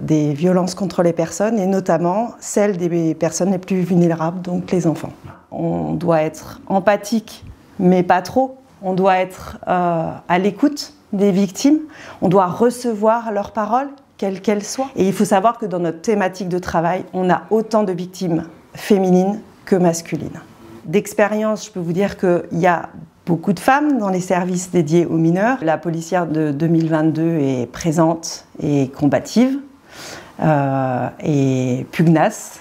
des violences contre les personnes, et notamment celle des personnes les plus vulnérables, donc les enfants. On doit être empathique, mais pas trop. On doit être à l'écoute des victimes. On doit recevoir leurs paroles, quelles qu'elles soient. Et il faut savoir que dans notre thématique de travail, on a autant de victimes féminines que masculines. D'expérience, je peux vous dire qu'il y a beaucoup de femmes dans les services dédiés aux mineurs. La policière de 2022 est présente et combative et pugnace.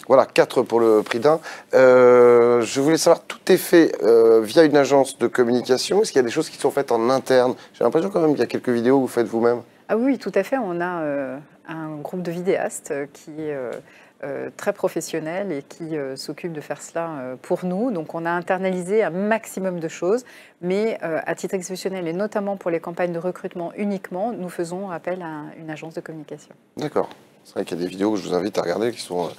Voilà, 4 pour le prix d'un. Je voulais savoir, tout est fait via une agence de communication. Est-ce qu'il y a des choses qui sont faites en interne? J'ai l'impression quand même qu'il y a quelques vidéos que vous faites vous-même. Ah oui, tout à fait. On a un groupe de vidéastes qui est très professionnel et qui s'occupe de faire cela pour nous. Donc on a internalisé un maximum de choses, mais à titre exceptionnel et notamment pour les campagnes de recrutement uniquement, nous faisons appel à une agence de communication. D'accord. C'est vrai qu'il y a des vidéos que je vous invite à regarder qui sont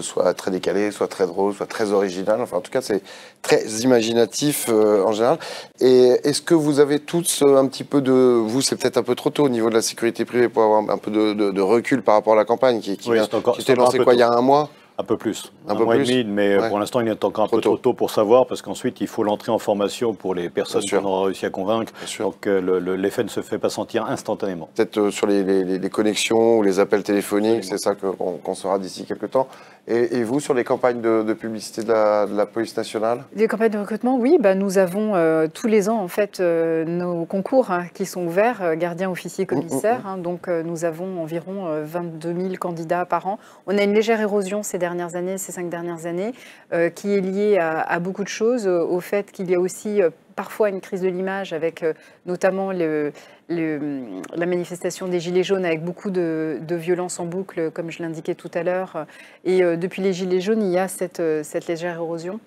soit très décalées, soit très drôles, soit très originales. Enfin, en tout cas, c'est très imaginatif en général. Et est-ce que vous avez tous un petit peu de... Vous, c'est peut-être un peu trop tôt au niveau de la sécurité privée pour avoir un peu de recul par rapport à la campagne qui était lancée quoi, il y a un mois? Un peu plus, un mois plus. et demi, mais pour l'instant il est encore un peu trop tôt pour savoir, parce qu'ensuite il faut l'entrée en formation pour les personnes qu'on aura réussi à convaincre, donc l'effet ne se fait pas sentir instantanément. Peut-être sur les connexions ou les appels téléphoniques, c'est ça qu'on saura d'ici quelques temps. Et vous, sur les campagnes de publicité de la police nationale? Les campagnes de recrutement, oui, nous avons tous les ans en fait nos concours qui sont ouverts, gardiens, officiers, commissaires. Donc nous avons environ 22 000 candidats par an. On a une légère érosion ces dernières années, ces 5 dernières années, qui est liée à beaucoup de choses, au fait qu'il y a aussi parfois une crise de l'image avec notamment la manifestation des Gilets jaunes avec beaucoup de violences en boucle, comme je l'indiquais tout à l'heure. Et depuis les Gilets jaunes, il y a cette légère érosion.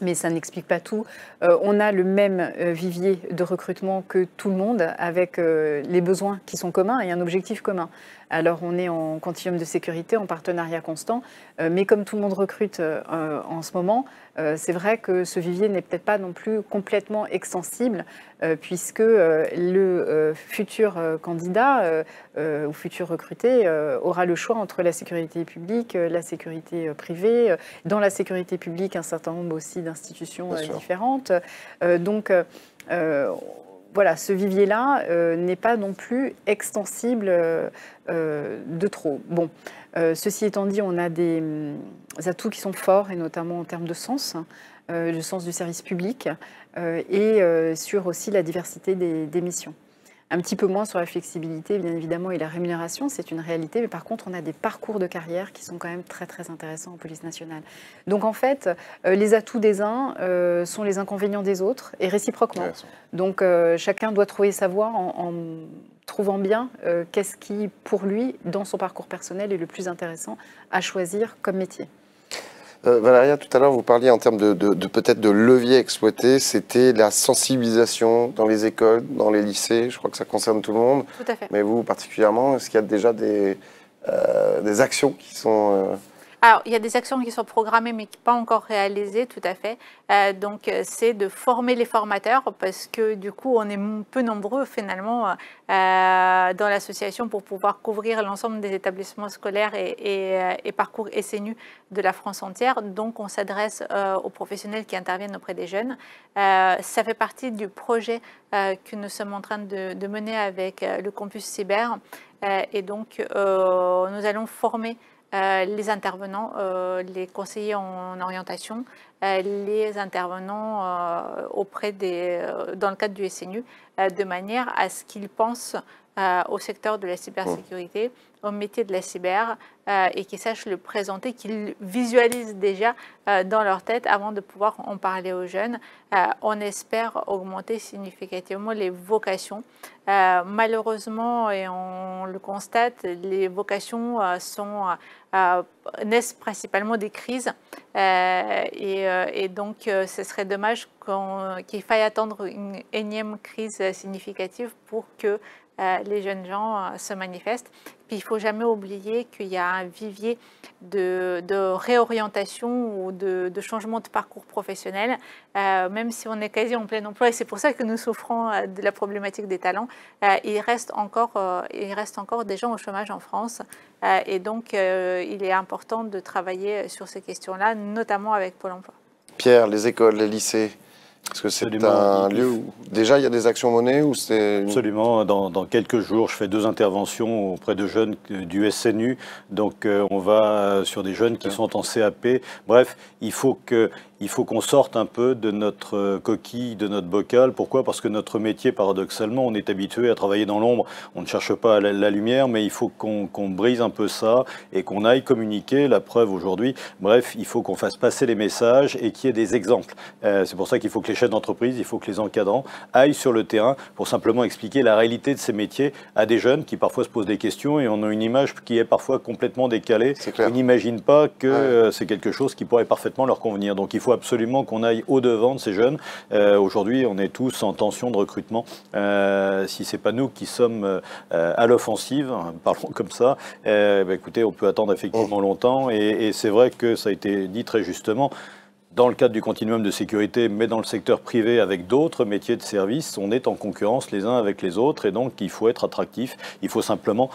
Mais ça n'explique pas tout. On a le même vivier de recrutement que tout le monde, avec les besoins qui sont communs et un objectif commun. Alors on est en continuum de sécurité, en partenariat constant, mais comme tout le monde recrute en ce moment, c'est vrai que ce vivier n'est peut-être pas non plus complètement extensible, puisque le futur candidat ou futur recruté aura le choix entre la sécurité publique, la sécurité privée, dans la sécurité publique un certain nombre aussi d'institutions différentes. Voilà, ce vivier-là n'est pas non plus extensible de trop. Bon, ceci étant dit, on a des atouts qui sont forts, et notamment en termes de sens, le sens du service public, et sur aussi la diversité des missions. Un petit peu moins sur la flexibilité, bien évidemment, et la rémunération, c'est une réalité. Mais par contre, on a des parcours de carrière qui sont quand même très, très intéressants en police nationale. Donc, en fait, les atouts des uns sont les inconvénients des autres, et réciproquement. Donc, chacun doit trouver sa voie en trouvant bien qu'est-ce qui, pour lui, dans son parcours personnel, est le plus intéressant à choisir comme métier. Valéria, tout à l'heure, vous parliez en termes peut-être de levier exploité, c'était la sensibilisation dans les écoles, dans les lycées. Je crois que ça concerne tout le monde. Tout à fait. Mais vous, particulièrement, est-ce qu'il y a déjà des actions qui sont Alors, il y a des actions qui sont programmées mais qui ne sont pas encore réalisées, tout à fait. Donc, c'est de former les formateurs parce que du coup, on est peu nombreux finalement dans l'association pour pouvoir couvrir l'ensemble des établissements scolaires et parcours SNU de la France entière. Donc, on s'adresse aux professionnels qui interviennent auprès des jeunes. Ça fait partie du projet que nous sommes en train de mener avec le campus cyber. Et donc, nous allons former les intervenants, les conseillers en orientation, les intervenants dans le cadre du SNU, de manière à ce qu'ils pensent au secteur de la cybersécurité, au métier de la cyber, et qu'ils sachent le présenter, qu'ils visualisent déjà dans leur tête avant de pouvoir en parler aux jeunes. On espère augmenter significativement les vocations. Malheureusement, et on le constate, les vocations naissent principalement des crises. Et donc, ce serait dommage qu'il faille attendre une énième crise significative pour que les jeunes gens se manifestent. Puis il ne faut jamais oublier qu'il y a un vivier de réorientation ou de changement de parcours professionnel, même si on est quasi en plein emploi, et c'est pour ça que nous souffrons de la problématique des talents. Il reste encore des gens au chômage en France, et donc il est important de travailler sur ces questions-là, notamment avec Pôle emploi. Pierre, les écoles, les lycées, est-ce que c'est un lieu où déjà il y a des actions menées ou c'est... Absolument. Dans quelques jours, je fais 2 interventions auprès de jeunes du SNU. Donc on va sur des jeunes qui sont en CAP. Bref, il faut qu'on sorte un peu de notre coquille, de notre bocal. Pourquoi? Parce que notre métier, paradoxalement, on est habitué à travailler dans l'ombre. On ne cherche pas la lumière, mais il faut qu'on brise un peu ça et qu'on aille communiquer. La preuve aujourd'hui. Bref, il faut qu'on fasse passer les messages et qu'il y ait des exemples. C'est pour ça qu'il faut que les chefs d'entreprise, il faut que les encadrants aillent sur le terrain pour simplement expliquer la réalité de ces métiers à des jeunes qui parfois se posent des questions et on a une image qui est parfois complètement décalée. On n'imagine pas que c'est quelque chose qui pourrait parfaitement leur convenir. Donc il faut absolument qu'on aille au-devant de ces jeunes. Aujourd'hui, on est tous en tension de recrutement. Si ce n'est pas nous qui sommes à l'offensive, parlons comme ça, écoutez, on peut attendre effectivement longtemps. Et c'est vrai que ça a été dit très justement. Dans le cadre du continuum de sécurité, mais dans le secteur privé avec d'autres métiers de service, on est en concurrence les uns avec les autres et donc il faut être attractif. Il faut simplement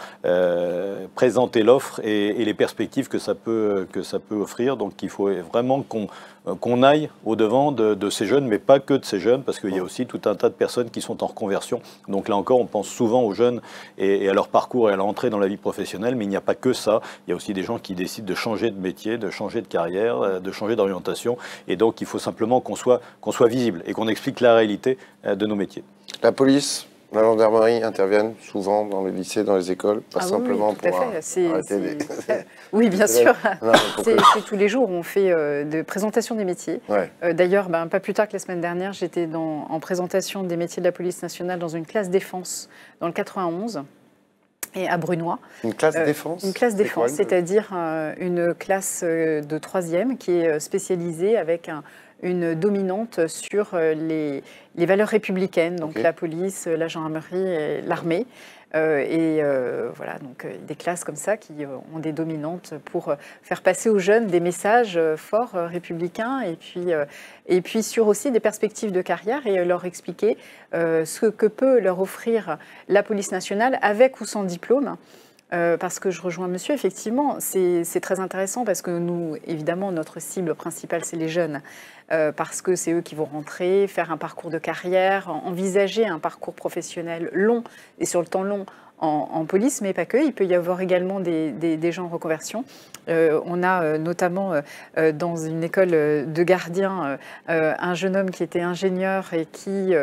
présenter l'offre et les perspectives que ça peut offrir. Donc il faut vraiment qu'on aille au-devant de ces jeunes, mais pas que de ces jeunes, parce qu'il y a aussi tout un tas de personnes qui sont en reconversion. Donc là encore, on pense souvent aux jeunes et à leur parcours et à leur entrée dans la vie professionnelle, mais il n'y a pas que ça. Il y a aussi des gens qui décident de changer de métier, de changer de carrière, de changer d'orientation. Et donc, il faut simplement qu'on soit visible et qu'on explique la réalité de nos métiers. La police, la gendarmerie interviennent souvent dans les lycées, dans les écoles, pas simplement pour arrêter des... Oui, bien sûr. C'est tous les jours, on fait de présentation des métiers. Ouais. D'ailleurs, pas plus tard que la semaine dernière, j'étais en présentation des métiers de la police nationale dans une classe défense dans le 91. Et à Brunois. Une classe défense? Une classe défense, c'est-à-dire une classe de 3e qui est spécialisée avec une dominante sur les valeurs républicaines, donc la police, la gendarmerie et l'armée. Voilà, donc des classes comme ça qui ont des dominantes pour faire passer aux jeunes des messages forts républicains et puis sur aussi des perspectives de carrière et leur expliquer ce que peut leur offrir la police nationale avec ou sans diplôme. Parce que je rejoins monsieur, effectivement, c'est très intéressant parce que nous, évidemment, notre cible principale, c'est les jeunes. Parce que c'est eux qui vont rentrer, faire un parcours de carrière, envisager un parcours professionnel long et sur le temps long en police, mais pas que. Il peut y avoir également des gens en reconversion. On a notamment dans une école de gardiens un jeune homme qui était ingénieur et qui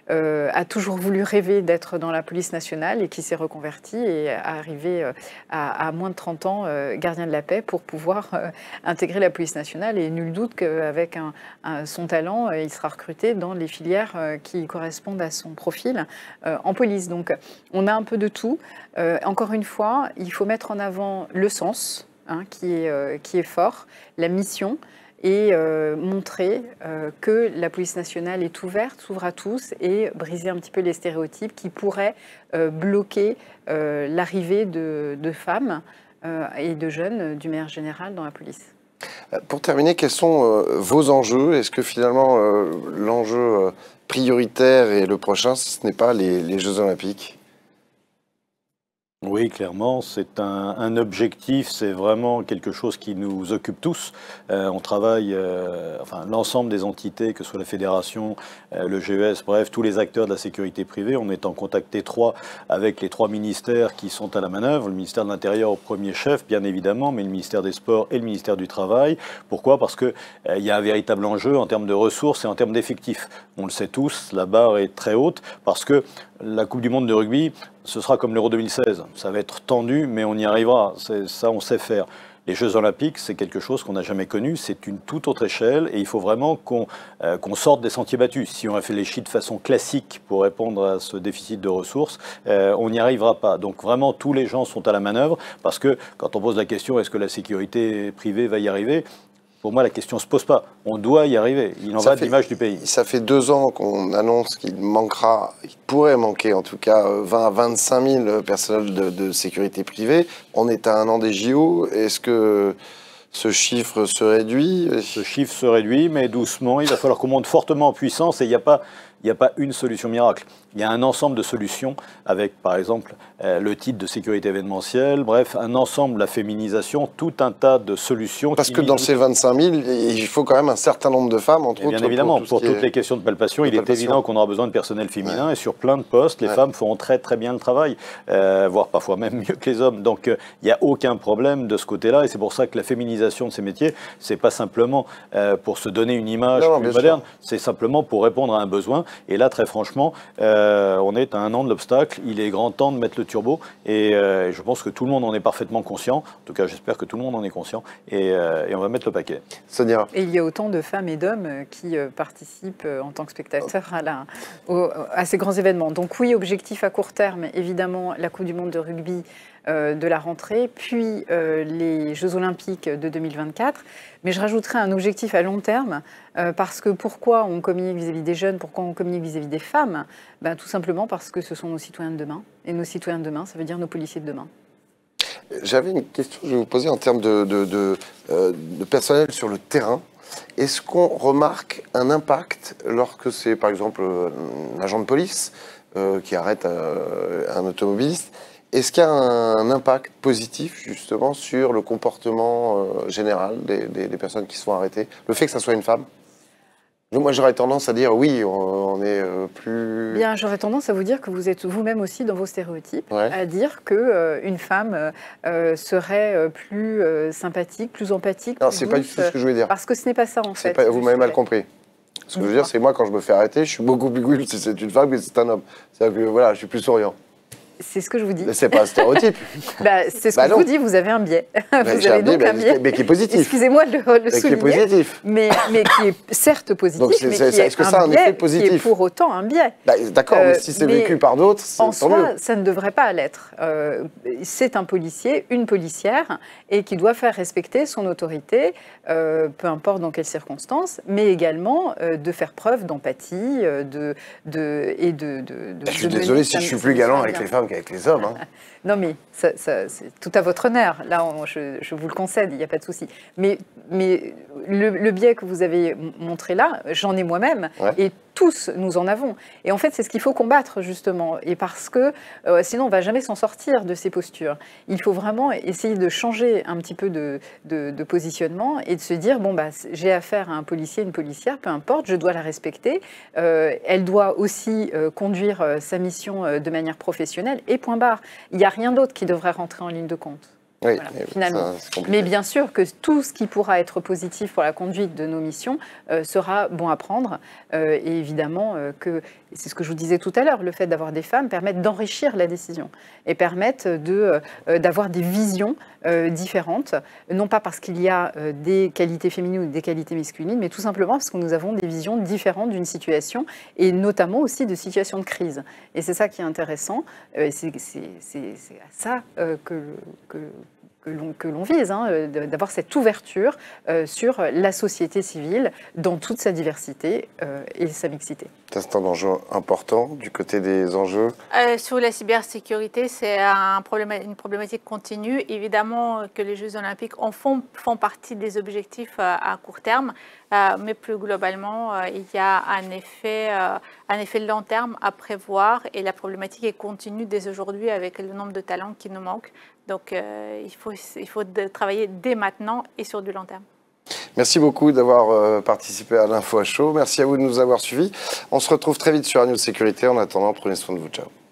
a toujours voulu rêver d'être dans la police nationale et qui s'est reconverti et est arrivé à moins de 30 ans gardien de la paix pour pouvoir intégrer la police nationale. Et nul doute qu'avec son talent, il sera recruté dans les filières qui correspondent à son profil en police. Donc on a un peu de tout. Encore une fois, il faut mettre en avant le sens qui est fort, la mission et montrer que la police nationale est ouverte, s'ouvre à tous et briser un petit peu les stéréotypes qui pourraient bloquer l'arrivée de femmes et de jeunes d'une manière générale dans la police. Pour terminer, quels sont vos enjeux? Est-ce que finalement l'enjeu prioritaire et le prochain, ce n'est pas les Jeux Olympiques? Oui, clairement, c'est un objectif, c'est vraiment quelque chose qui nous occupe tous. On travaille, enfin l'ensemble des entités, que ce soit la fédération, le GES, bref, tous les acteurs de la sécurité privée. On est en contact étroit avec les 3 ministères qui sont à la manœuvre, le ministère de l'Intérieur au premier chef, bien évidemment, mais le ministère des Sports et le ministère du Travail. Pourquoi? Parce qu'il y a un véritable enjeu en termes de ressources et en termes d'effectifs. On le sait tous, la barre est très haute, parce que la Coupe du Monde de rugby, ce sera comme l'Euro 2016. Ça va être tendu, mais on y arrivera. Ça, on sait faire. Les Jeux Olympiques, c'est quelque chose qu'on n'a jamais connu. C'est une toute autre échelle et il faut vraiment qu'on sorte des sentiers battus. Si on réfléchit de façon classique pour répondre à ce déficit de ressources, on n'y arrivera pas. Donc vraiment, tous les gens sont à la manœuvre parce que quand on pose la question, est-ce que la sécurité privée va y arriver ? Pour moi, la question ne se pose pas. On doit y arriver. Il en va de l'image du pays. Ça fait 2 ans qu'on annonce qu'il manquera, il pourrait manquer en tout cas 20 à 25 000 personnels de sécurité privée. On est à 1 an des JO. Est-ce que ce chiffre se réduit? Ce chiffre se réduit, mais doucement. Il va falloir qu'on monte fortement en puissance et il n'y a pas une solution miracle. Il y a un ensemble de solutions avec, par exemple, le titre de sécurité événementielle, bref, un ensemble, la féminisation, tout un tas de solutions. Parce que dans ces 25 000, il faut quand même un certain nombre de femmes, entre autres. Bien évidemment, pour toutes les questions de palpation, il est évident qu'on aura besoin de personnel féminin et sur plein de postes, les femmes feront très très bien le travail, voire parfois même mieux que les hommes. Donc il n'y a aucun problème de ce côté-là et c'est pour ça que la féminisation de ces métiers, c'est pas simplement pour se donner une image plus moderne, c'est simplement pour répondre à un besoin. Et là, très franchement, on est à 1 an de l'obstacle. Il est grand temps de mettre le turbo. Et je pense que tout le monde en est parfaitement conscient. En tout cas, j'espère que tout le monde en est conscient. Et on va mettre le paquet. Sonia. Et il y a autant de femmes et d'hommes qui participent en tant que spectateurs à ces grands événements. Donc oui, objectif à court terme, évidemment, la Coupe du Monde de rugby de la rentrée, puis les Jeux Olympiques de 2024. Mais je rajouterai un objectif à long terme, parce que pourquoi on communique vis-à-vis des jeunes, pourquoi on communique vis-à-vis des femmes? Tout simplement parce que ce sont nos citoyens de demain. Et nos citoyens de demain, ça veut dire nos policiers de demain. J'avais une question que je vais vous poser en termes de personnel sur le terrain. Est-ce qu'on remarque un impact lorsque c'est, par exemple, un agent de police qui arrête un automobiliste? Est-ce qu'il y a un impact positif, justement, sur le comportement général des personnes qui se font arrêter? Le fait que ça soit une femme? Moi, j'aurais tendance à dire oui, on est plus... Bien, j'aurais tendance à vous dire que vous êtes vous-même aussi dans vos stéréotypes, à dire qu'une femme serait plus sympathique, plus empathique. Non, c'est pas du tout ce que je voulais dire. Parce que ce n'est pas ça, en fait. Vous m'avez mal compris. Ce que je veux dire, c'est moi, quand je me fais arrêter, je suis beaucoup plus cool si c'est une femme que si c'est un homme. C'est-à-dire que voilà, je suis plus souriant. C'est ce que je vous dis. C'est pas un stéréotype. C'est ce que je vous dis, vous avez un biais. Vous avez donc un biais. Mais qui est positif. Excusez-moi de le souligner. Qui est positif. Mais qui est certes positif, donc mais qui est un biais qui est pour autant un biais. D'accord, mais si c'est vécu par d'autres, en tant mieux. soi, ça ne devrait pas l'être. C'est un policier, une policière, et qui doit faire respecter son autorité, peu importe dans quelles circonstances, mais également de faire preuve d'empathie, Je suis désolé si je suis plus galant avec les femmes qu'avec les hommes. Hein. Non, mais c'est tout à votre honneur. Là, je vous le concède, il n'y a pas de souci. Mais le biais que vous avez montré là, j'en ai moi-même, et tous nous en avons. Et en fait, c'est ce qu'il faut combattre, justement. Et parce que sinon, on ne va jamais s'en sortir de ces postures. Il faut vraiment essayer de changer un petit peu de positionnement et de se dire, bon, j'ai affaire à un policier, une policière, peu importe, je dois la respecter. Elle doit aussi conduire sa mission de manière professionnelle, et point barre. Il n'y a rien d'autre qui devrait rentrer en ligne de compte. Oui, voilà, finalement. Mais bien sûr que tout ce qui pourra être positif pour la conduite de nos missions sera bon à prendre. Et évidemment que, c'est ce que je vous disais tout à l'heure, le fait d'avoir des femmes permet d'enrichir la décision et permettent d'avoir des visions différentes, non pas parce qu'il y a des qualités féminines ou des qualités masculines, mais tout simplement parce que nous avons des visions différentes d'une situation et notamment aussi de situations de crise. Et c'est ça qui est intéressant. C'est à ça que l'on vise, d'avoir cette ouverture sur la société civile dans toute sa diversité et sa mixité. C'est un enjeu important du côté des enjeux. Sur la cybersécurité, c'est une problématique continue. Évidemment que les Jeux olympiques font partie des objectifs à court terme, mais plus globalement, il y a un effet long terme à prévoir et la problématique est continue dès aujourd'hui avec le nombre de talents qui nous manquent. Donc il faut travailler dès maintenant et sur du long terme. Merci beaucoup d'avoir participé à l'Info à chaud. Merci à vous de nous avoir suivis. On se retrouve très vite sur News Sécurité. En attendant, prenez soin de vous. Ciao.